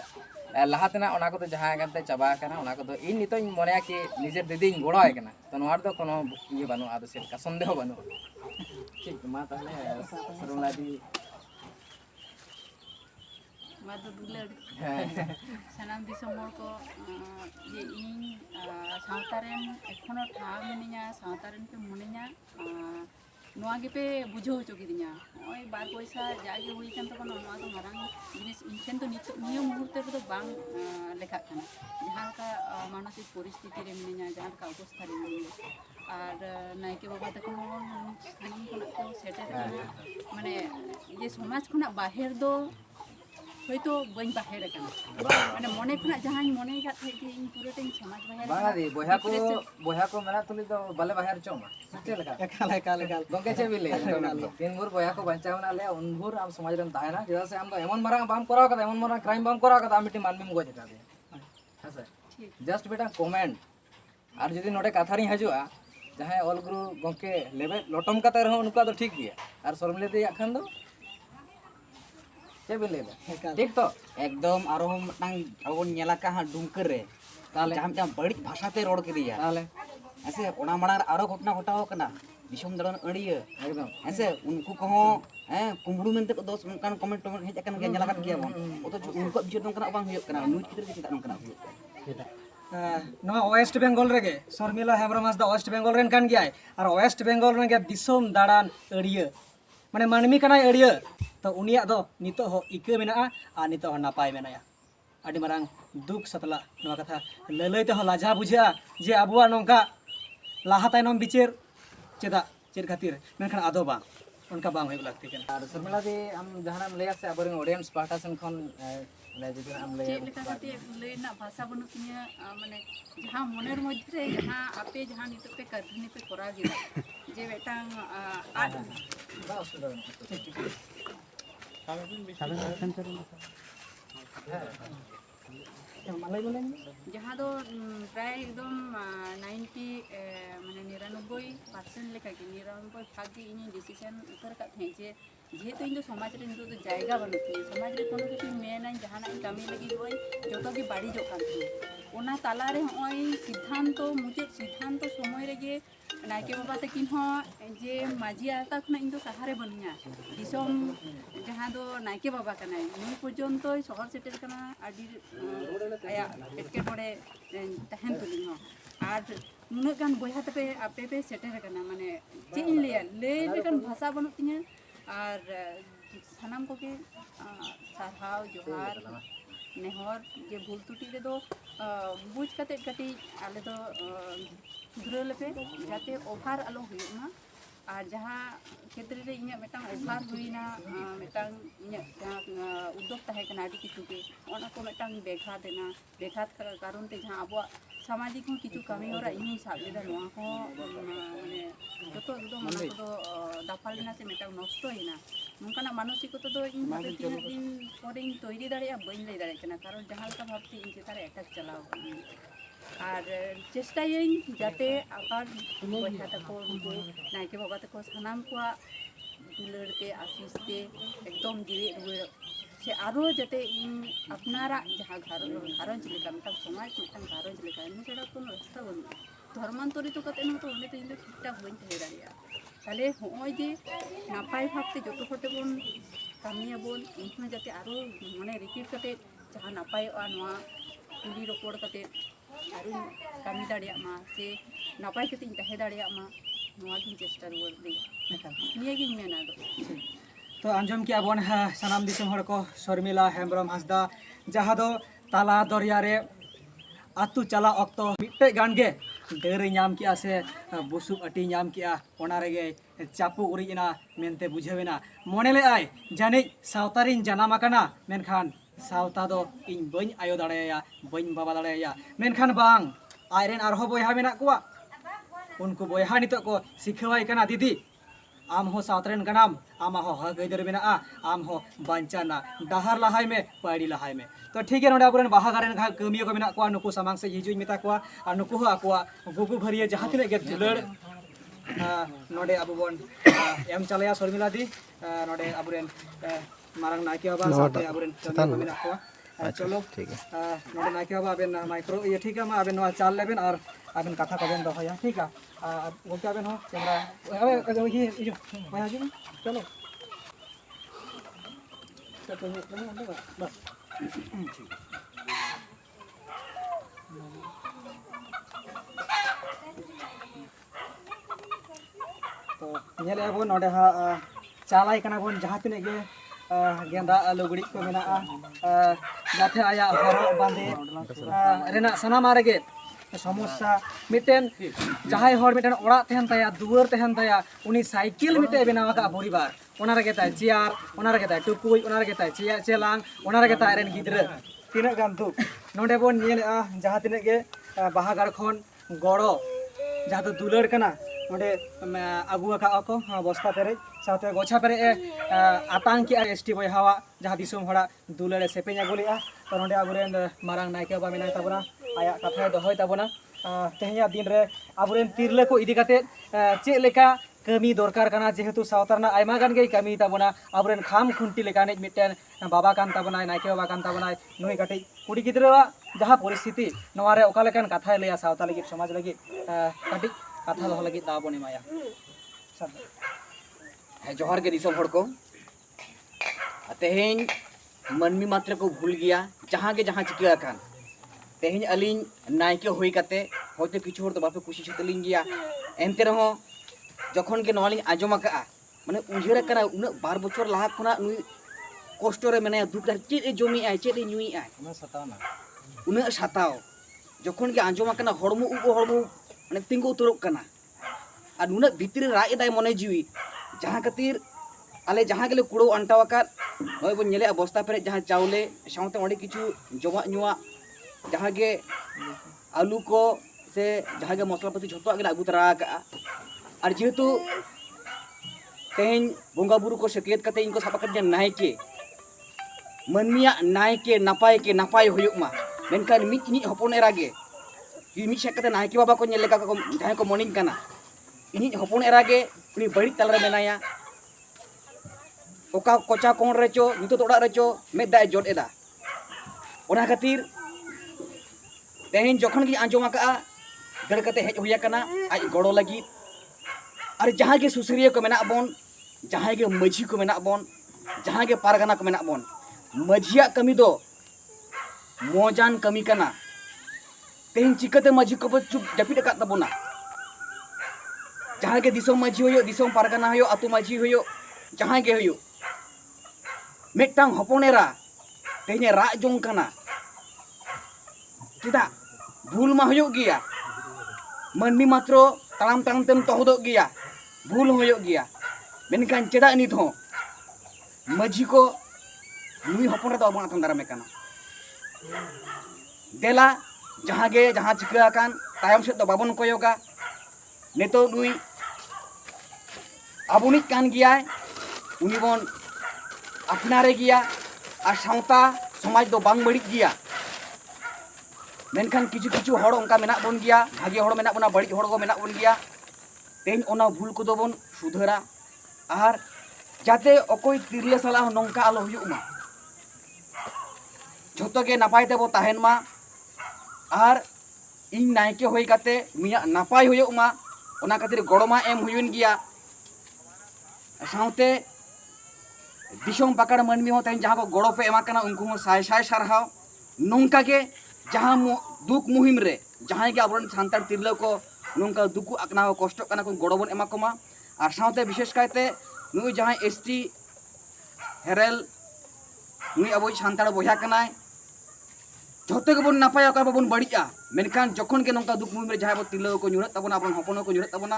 लाहातेना ओना को तो जहां गते चाबा कना ओना को तो इन नितो मनेया कि निजेर दीदी गड़ोय कना तो नोआर दो कोनो ये बानु आदो से का संदेह बानु ठीक मा ताहले शर्मिला दी मादो दुलर सानाम दिसम हर को जे इन सावतारेन एखोनो ठाव मिनिया सावतारेन पे मुनिया नोआ गे पे बुझो होचो किदिया ओय बार पैसा जागे हुई कान तो नोआ तो मारांग जिनिस इनकेन तो नियो मुहूर्ते तो बांग लेखा खाना जहां का मानसिक परिस्थिति रे मिनिया जहां का अवस्था रे मिनिया और नायके बाबा तक सानाम को को सेटर माने ये समाज खुना बाहर दो হয়তো বই বাহির কানা মানে মনে খুনা জাহান মনে কাত হে যে ইন পুরোটাই সমাজ বাহির बागा दी बोया को मेना तुली तो बाले बाहर चोमा सच्चे लगा एकाल गंगे चे बिले तीन भर बोया को बचावना ले उनभर आम समाज रन ताहेना जेदा से आम तो एमन मारा बाम कराव कदा एमन मारा क्राइम बाम कराव कदा आमिटी मानमी गो जेता दे हां सर जस्ट बेटा कमेंट और जदी नोडे कथा री हजुआ जहां ऑल गुरु गंके लेबे लटम कता रहो उनका तो ठीक गया और शर्मिला दी खान दो ठीक तो एकदम आरो मटांग अब नेला का हा डुमकर रे ताले जहां जहां बड़ी भाषा ते रोड करिया ताले ऐसे ओना मांग आरो घटना घटाव कना दिसम दड़न अड़िया एकदम ऐसे उनको कहो कुंबड़ू मेनते को दोस उनकान कमेंट हेज अकन के नेला गया बन ओ तो उनको बिचर नोंकना बांग हुयो कना न्यूज कितर के नोंकना हुयो नवा वेस्ट बेंगल रेगे शर्मिला हेम्ब्रम हांसदा वेस्ट बेंगल रेन कान गयाय और वेस्ट बेंगल रेगे दिसोम दाड़ान अड़िया माने मानमी कनाय अड़िया तो उनिया दो नितो हो इके मेना आ नितो हो नापाय मेनाया आदि मारांग दुख सतला नवा कथा ललय ते हो लाजा बुझा जे अबुआ नोंका लाहा तायनम बिचेर चेदा चेद खातिर मेनखान आदो बा उनका बांग होय लागती कन और शर्मिला दी हम जहां हम लेया से अबरिंग ऑडियंस पार्टा सन खन ने जदी हम ले चेक लेका कते लेना भाषा बनु तिया माने जहां मनेर मध्य रे जहां आपे जहां नितो पे कथनी पे करा गिला जे बेटांग आट जहाँ दो प्राय एकदम 90 माने 99% लेखा कि 99 भाग की इन डिसीजन उतर का थे जे जेहेतु इन समाज रे नितो तो जायगा बनुती समाज रे कोनो किसी मेन जहां कमी लगी होय जतो की बाड़ी जो कान ओना ताला रे होय सिद्धांत मुझे सिद्धांत समय रे गे नायके बाबा तकिन हो जे माझी आता खना इन तो सहारे बनिया दिसम जहां दो नायके बाबा कना नि पर्यंत शहर सेटेल कना आदि आया एटके पड़े तहन तुली हो आर नुना गान बया तपे आपे पे सेटेल कना माने जे इन ले लेकन भाषा बनु तिया और सानाम को के सारहाव जोहार नेहर जे भूल त्रुटि रे दो बुझ कते कटी आले दो सुधरल पे जाते ओभार आलो हुयना और जहाँ क्षेत्र रे इnya मेटांग ओभार हुईना मेटांग इnya उद्योग तहे कना आदि किछु के ओना को मेटांग बेघात कारण ते जहाँ अब सामाजिक किछु कमी होरा इन साब लेदा नोआ को माने जतो एकदम मना को दाफाल ना से मेटांग नष्ट होइना नोंकाना मानसिकता दो इन भाबे तीन दिन परे इन तैरी दाड़े बइन लई दाड़े कना कारण जहाँ का भाबते इन चेतारे अटैक चलाओ और चेष्टायें जाते आबार बया तक नायके बाबा तक सानाम को दुलड़ते आशीषते एकदम जीवे रुआड़ से आरो जाते इन अपनारा जहाँ घारंज लेका मिटा समाज मिटा घारंज लेका इन छाड़ा कोनो रास्ता बनु धर्मांतरित कते न तो उन्हें तो इन ठीकठाक बइन तहे दाड़िया ताले होय जे नापाय भाबते जतो हटे बन कामिया बोल इन जाते आरो माने रिपीट कते जहाँ नापायआ नोआ कुली रोपड़ कते आरो कामी दाड़िया मा से नापाय कते तहे दाड़िया मा नोआ गिन चेष्टा रुआड़ दे निया गिन मेना दो तो आंजम की आबन सानाम दिसम हर को शर्मिला हेम्ब्रम हांसदा जहाँ दो ताला दरिया रे आतु चला अक्तो मिट्टे गान गे डर नाम किया से बुसुब अटी नाम किया ओना रेगे चापू उरिजना मेनते बुझेवेना मोने ले आय जाने सावतारिन जनाम आकाना मेनखान सावता दो इन बइन आयो दाड़ेया बइन बाबा दाड़ेया मेनखान बांग आयरेन आरहो बयहा मेना कुआ उनको बयहा नितो को सिखवाई कना दीदी आम हो सावतरेन कनाम आम हो हक इधर मेना आम हो बांचाना डहार लहाय में पाड़ी लहाय में तो ठीक है नोडे आबुरेन बाहा गारेन कमियो को मेना कुआ नुकु सामांग से हिजुई मेता कुआ और नुकु हो आकुआ गुगु भरिया जहां तिने गे दुलड़ नोडे आबुबन एम चलया शर्मिला दी नोडे आबुरेन मारंग नायके बाबा साथे आबुरेन कमियो को मेना कुआ चलो ठीक है नोडे नायके बाबा आबेन माइक्रो ये ठीक है मा आबेन नोआ चाल लेबेन और आबेन कथा कबेन दोहया ठीक है गोके आबेन हो कैमरा अबे ये माया जी चलो बस तो नेले अब नोडे हा चालाय कना बन जहां तिने गे गेंदा लुगड़ी को मेना जाथे आया हरो बांधे रेना सनामा रेगे समस्या मिटेन जहां हर मिटेन ओड़ा तहन ताया दुआर तहन ताया उनी साइकिल मिटे बनावा का परिवार ओना रेगे ताय चेयर ओना रेगे ताय टुकुई ओना रेगे ताय चेलांग ओना रेगे ताय रेन गिद्रा तीना गान दुख नोडे बन नेल जहां तिने गे बाहागार खन गड़ो जहां तो दुलड़ कना नोडे आगु का को बस्ता पेरे साथे गोछा पेरे आतांग की एसटी बयहावा जहां दिसुम हड़ा दुलड़े सेपेñ आगुलिया तो नोडे आबुरेन मारांग नायके बा मेनाय ताबना आया कथा दोहय ताबना तेहया दिन रे आबुरेन तिरले को इदी काते चे लेका कमी दरकार कना जेहेतु सावतारना आयमा गान गे कमी ताबना आबुरेन खाम खुंटी लेकाने मिटेन बाबा कान ताबना नायके बाबा कान ताबना नुई काटे कुड़ी गिद्रा जहां परिस्थिति नोवारे ओका लेकान कथा लेया सावता लगी समाज लगी काटी कथा दोह लगी दाबन एमाया है जोहार के दिसम हड़ को तेहेñ मनमी मात्र को भूल गया जहाँ के जहाँ चिका कान तेहेñ अलिन नायके होई काते होते किछु हर तो बापे कुशी छतलिन गया एनते रहो जखन के नवालिन आजम का माने उजहर कना उन 12 बछर लाहा खना नुई कष्ट रे माने दुख चेद ए जमी आय चेद ए नुई आय उन सताव जखन के आजम कना हड़मो उबो हड़मो माने तिंगु उतरक कना और नुना भितर राय दाय मने जीवी जहाँ खातिर आले जहाँ गेले कुड़ो अंटाव आकाद नय बन नेले बस्ता पेरे जहाँ चावले साउते ओंडे किछु जमा नुआ जहाँ के आलू को से जहाँ के मसलापाती झोटो आगे आगू तरा का और जेहेतु तेहेñ बोंगा बुरु को सकेत कते इनको सापा कर नायके मनमिया नायके नापाय होयुक मा मेनखान मिट इनि हपन एरागे मिट सेक कते नायके बाबा को नेल लेका को जहाँ को मनिंग काना इनि हपन एरागे उनी बड़ी तलरे मेनाया ओका कोचा कोन रेचो नितो तोड़ा रेचो में दाय जोट एदा ओना खातिर तेहेñ जखन गी आंजम आका गड़ कते हेज होया कना आज गड़ो लगी और जहाँ के सुसरिया को मेना बन जहाँ के मझी को मेना बन जहाँ के पारगाना को मेना बन मझिया कमी दो मोजान कमी कना तेहेñ चिकते मझी को चुप जपिट का तबना जहाँ के दिसोम मझी होयो दिसोम पारगाना होयो आतु मझी होयो जहाँ के होयो मेटांग हपनेरा तेहेñ रा जोंग कना चेदा भूल मा होयो गया मनमी मात्रो तालाम तालाम तेम तहदो गया भूल होयो गया मेनखान चेदा नित हो मझी को नुई हपन रे दो अबन आतम दारामे कना देला जहाँ गे जहाँ चिका कान तायम से तो बाबन कोयोगा नेतो नुई आबुनिक कान गया उनी बन अपनारे गया और सावता समाज दो बांग बड़ी गया मेनखान किछु किछु हड़ उनका मेना बन गया भागे हड़ मेना बना बड़ी हड़ को मेना बन गया तेहेñ ओना भूल को बन सुधरा और जाते अकोय तिरले साला नौका आलो हुयुक मा झोतो के नापाय ते बो ताहेन मा और इन नायके होई काते मिया नापाय हुयुक मा ओना खातिर गड़मा एम हुयुन गया सावते दिसोम पाकड़ मनमी हो तेहेñ जहाँ को गड़ो पे एमा कना उनको साय साय सारहाव नौका के जहाँ दुख मुहिम रे जहाँ के आबरन सान्तार तिरले को नौका दुख आकना को कष्ट कना को गड़ो बन एमा कोमा और सावते विशेष कायते नुई जहाँ एसटी हेरेल नुई अब सान्तार बया कनाय जोते के बन नापाय का बाबन बड़िया मेनखान जखन के नंका दुख मुहिम रे जहां बो तिलो को ᱧᱩᱨᱟᱜ ताबना अपन हपन को ᱧᱩᱨᱟᱜ ताबना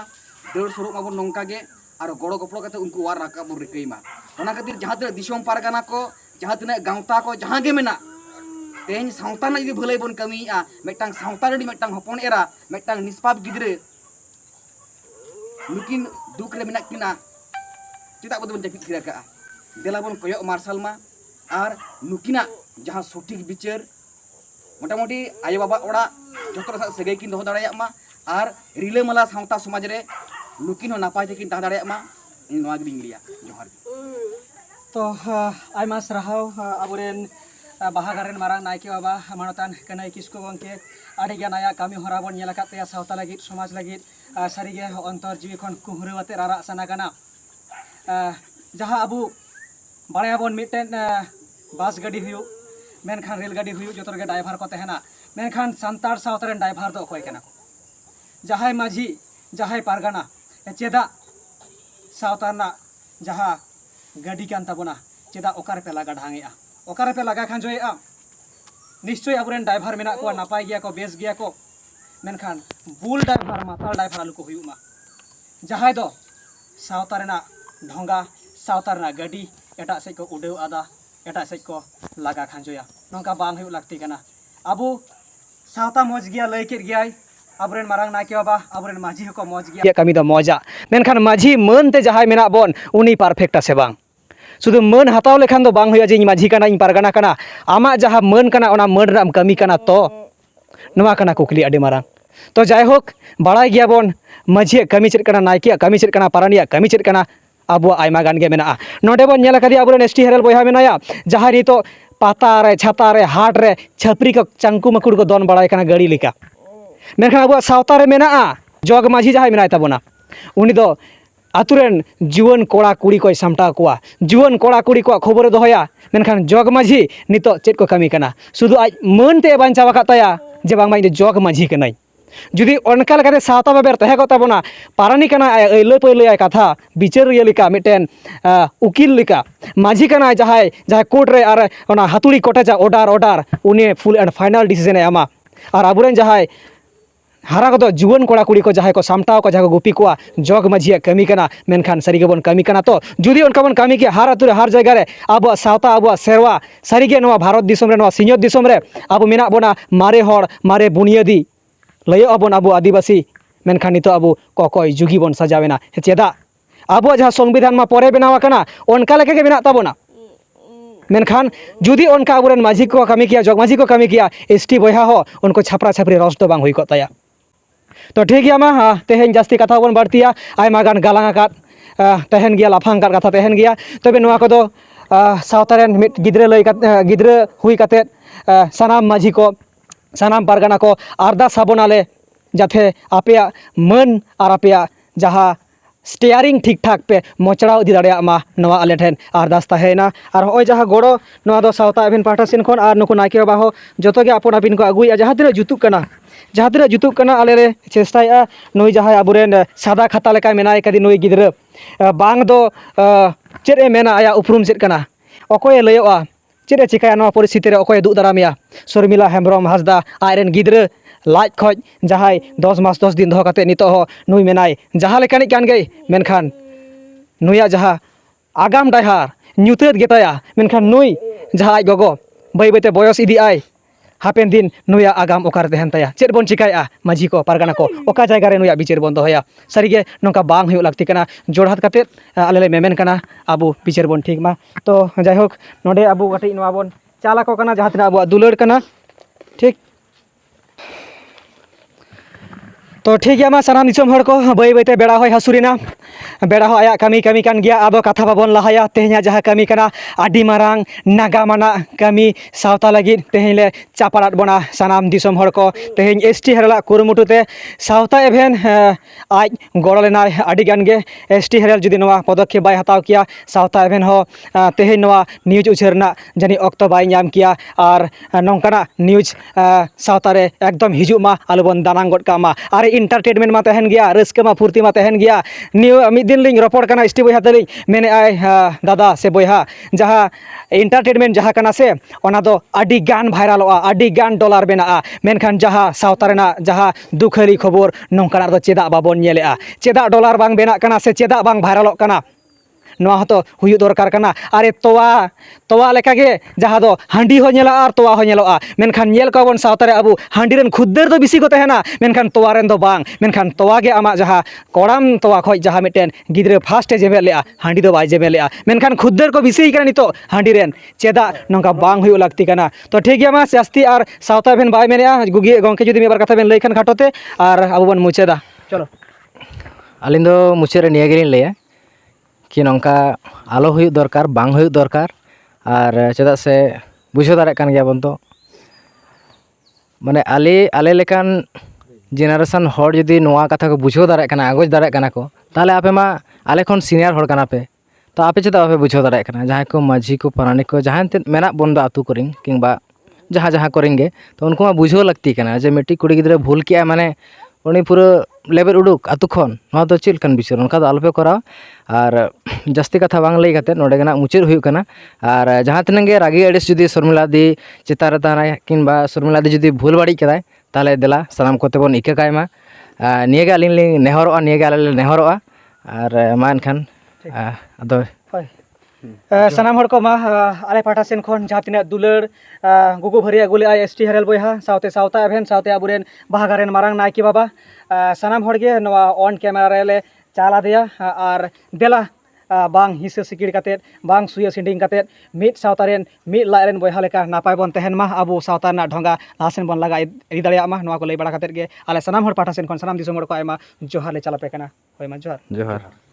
देर सुरुक माबन नंका गे आरो गड़ो गपड़ो कते उनको वार राका बो रिकैमा ओना खातिर जहां तक दिसोम पारगाना को जहां तक गांवता को जहां गे मेना तेज सावता ना जुदी भलाई बन कमिया मेटांग सावता रेडी मेटांग हपन एरा मेटांग निष्पाप गिद्रे नुकिन दुख रे मेना किना चेदा बदबन जापित किरा का देला बन कोयो मार्शल मा आर नुकिना जहां सठिक बिचार मोटामुटी आयो बाबा ओड़ा जोतर सा सगै किन दोह दाड़ाया मा आर रिलामाला सावता समाज रे नुकिन हो नापाय तेकिन ता दाड़ाया मा इन नोआ गिदिं लिया जोहार तो आयमा सराहाव आबोरेन बाहागारेन मारांग नायके बाबा मानतान कनाई किस्कु गंके आड़ी गान आया कामी हरा बन नेला काते सावता लागिद समाज लागिद सारिगे अंतर जीवी खन कुहरे वाते रारा साना गाना जहां अबु बाड़ाया बन मिटेन बस गाड़ी हुयो मेनखान रेल गाड़ी हुयो जोतर गे ड्राइवर को तहना मेनखान संतार सावतारेन ड्राइवर दो अखय कना जहां माझी जहां पारगाना चेदा सावतारना जहां गाड़ी कान ताबोना चेदा ओकार पे लगा ढांगेआ ओकार पे लगा खांजोएआ निश्चय अबरेन ड्राइवर मेना को नापाय गया को बेस गया को मेनखान बुल ड्राइवर माताल ड्राइवर आलू को हुयुमा जहां दो सावतारना ढोंगा सावतारना गाड़ी एटा से को उडेव आदा एटा से को लगा खांजोया नोंका बांग हुयु लागती कना अबु सावता मौज गया लय केट गयाय आबरेन मारांग नायके बाबा आबरेन माझी हको मौज गया कमी दो मौजा मेनखान माझी मन ते जहाय मेना बोन उनी परफेक्टा से बांग शुधु मन हताव लेखान दो बांग हुया जे माझी कना इन पारगाना कना आमा जहां मन कना ओना मन राम कमी कना तो नोआ कना कुकली अडी मारांग तो जाय होक बाड़ाय गया बोन माझी कमी चेत कना नायके कमी चेत कना पारानिया कमी चेत कना आबो आयमा गान गे मेना नोडे बोन नेला कदी आबोरेन एसटी हेरल बोया मेनाया जहां नितो पाता रे छाता रे हाट रे छपरी को चांकू मकुड़ को दोन बाड़ाय कना गाड़ी लेका मेनखान आबो सावता रे मेना जग माझी जहां मेनाय ताबोना उनी दो आतुरेन जुवन कोड़ा कुड़ी को सामटा कोआ जुवन कोड़ा कुड़ी को खबर दोहया मेनखान जग माझी नितो चेत को कमी कना शुधु आज मन ते बांचावा काताया जे बांग माइ जग माझी कनाय जुदी अनका लेकाते सावता बाबेर तहे को ताबोना पारानी कना अइलो पइलो कथा बिचार लिका मिटेन उकिल लिका माझी कना जहाय जहाय कोर्ट रे आर ओना हातुड़ी कोटेजा ऑर्डर उनी फुल एंड फाइनल डिसीजन एमा आर आबुरेन जहाय हारा को जुवन कोड़ा कुड़ी को जहां को सामटाव को जहां को गुपी को जग माझी कमी कना मेनखान सारी बन कमी कना तो जुदी उनका बन कमी के हर आतुरे हर जगह रे अब सावता अब सेवा सारी गे नवा भारत दिसम रे नवा सिंहत दिसम रे अब मेना बोना मारे हर मारे बुनियादी लय अबन अब आदिवासी मेनखान नितो अब ककय जुगी बन सजावेना चेदा अब जहां संविधान मा परे बनावा कना उनका लेके के मेना ताबोना मेनखान जुदी उनका अबुरेन माझी को कमी किया जग माझी को कमी किया एसटी बया हो उनको छपरा छपरी रस तो बांग हुई को ताया तो ठीक है मा तेहेन जास्ती कथा बन बढ़तिया आयमा गान गालांग आकात तहन गया लाफांग कथा तहन गया तबे नोआ को दो सावतारेन मिट गिद्रे लय गिद्रे हुई काते सनाम माझी को सनाम पारगाना को अरदास साबोनाले जाथे आपेया मन और आपेया जहां स्टेयरिंग ठीक ठाक पे मोचड़ाव इदी दाड़िया मा नवा आले ठेन अरदास ताहेना और होय जहां गोड़ो नवा दो सावता एभेन पाटा सेन खन और नुको नायके बाबा हो जतो गे आपन आपिन को अगुया जहां तिना जुतुक कना आले रे चेष्टाया नई जहां आबुरेन सादा खाता लेका मेनाय कदी नई गिद्र बांग दो चेद ए मेना आया उपरुम चेद कना अकोय लयआ चेद ए चिकाया नवा परिस्थिति रे अकोय दुक दारामिया शर्मिला हेम्ब्रम हासदा आयरेन गिद्र लाज खoj जहां 10 मास 10 दिन दो काते नितो हो नुई मेनाय जहां लेकानि कान गई मेनखान नुया जहां आगाम डाहार ᱧᱩᱛᱟᱹᱛ गेताया मेनखान नुई जहां आज गगो बै बैते बयस इदी आय हापेन दिन नुया आगाम ओकार तहन ताया चेद बन चिकाया माझी को पारगाना को ओका जायगा रे नुया बिचार बन दोहया सारिगे नोका बांग हुयु लागती कना जोड़हात काते आले मेमेन कना आबु बिचार बन ठीक मा तो जाय होक नोडे आबु गटि नोआ बन चाला को कना जहां तना आबु दुलड़ कना ठीक तो ठीक है मा सानाम दिसम हर को बै बैते बेड़ा होय हसुरिना बेड़ा हो आया कमी कान गया अब कथा बाबन लहाया तेहня जहां कमी कना आडी मारांग नागामाना कमी सावता लगी तेहले चापारात बना सानाम दिसम हर को तेहñ एसटी हेरला कुरुमुटुते सावता एभेन आज गड़ो लेना आडी गान गे एसटी हेरल जुदी नवा पदक्षेप बाय हताव किया सावता एभेन हो तेहñ नवा न्यूज उछरना जानी अक्तो बाय नाम किया और नोंकाना न्यूज सावता रे एकदम हिजुमा आलुबन दानांग गड कामा और इंटरटेनमेंट मा तहन गया रस्का मा फुर्ती मा तहन गया नियो मिद दिन लिंग रपड़ कना एसटी बोया तलिंग मेने आय दादा से बोया जहाँ इंटरटेनमेंट जहाँ कना से ओना दो आदि गान भाइरालोआ आदि गान डॉलर बेना मेनखान जहाँ सावता रेना जहाँ दुखरी खबर नोंकाना दो चेदा बाबन नेलेआ चेदा डॉलर बांग बेना कना से चेदा बांग भाइरालोग कना नोआ हतो हुयु दरकार कना अरे तोवा लेका गे जहाँ दो हांडी हो नेला आर तोवा हो नेलोआ मेनखान नेल कोबन सावता रे अबु हांडी रेन खुद्देर दो बिसी को तहेना मेनखान तोवा रेन दो बांग मेनखान तोवा गे आमा जहाँ कोड़ाम तोवा खoj जहाँ मिटेन गिद्रे फास्ट जेमेल लेआ हांडी दो बाय जेमेल लेआ मेनखान खुद्देर को बिसी कना नितो हांडी रेन चेदा नोंका बांग हुयु लागती कना तो ठीक गया मा जास्ती आर सावता बेन बाय मेनेआ गुगी गंके जुदी मेबार कथा बेन लई खान खाटोते आर अबु बन मुचेदा चलो अलिंग दो मुचे रे निया गेलिन लैया कि नौका आलो हुई दरकार बांग हुई दरकार और चेदा से बुझे दाड़े कान गया बन तो माने आले लेकान जेनारेशन हर जदि नोआ कथा को बुझे दाड़े काना आगोज दाड़े काना को ताले आपे मा आले खन सीनियर हर काना पे तो आपे चेदा आपे बुझे दाड़े काना जहाँ को माझी को पारानी को जहाँ ते मेना बन दो आतु करिंग किंबा जहाँ जहाँ करेंगे तो उनको मा बुझे लगती काना जे मिट्टी कुड़ी गिद्रे भूल किया माने उनी पूरा लेवल उडुक आतु खन नोआ दो चिल कान बिचार उनका दो आलोपे करा और जास्ती कथा बांग लई काते नोडे गना मुचाद हुयु कना और जहाँ तिनांग गे रागी एडिस जुदी शर्मिला दी चितारे ताना किंबा शर्मिला दी जुदी भूल बाड़ी कदाय ताले देला सानाम कोते बन इका कायमा निये गे आलिंग लिंग नेहरोआ निये गे आले नेहरोआ और मा एनखान अदो सानाम हर को मा आले पाटा सेन खन जहाँ तिना दुलर गुगु भरी अगुले आय एसटी हेरेल बोया सावते सावता एभेन सावते आबुरेन बाहागारेन मारांग नायकी बाबा सानाम हर गे नवा ऑन कैमरा रेले चाला दिया और देला बांग हिस्सा सिकिड़ काते बांग सुया सिंडिंग काते मिट सावतारेन मिट लारेन बोया लेका नापाय बन तहन मा अबो सावता ना ढोंगा लासेन बन लगा इदी दाड़िया मा नवा को लई बड़ा काते गे आले सानाम हर पाटा सेन खन सानाम दिसोम हर को आयमा जोहार ले चला पे कना होय मा जोहार जोहार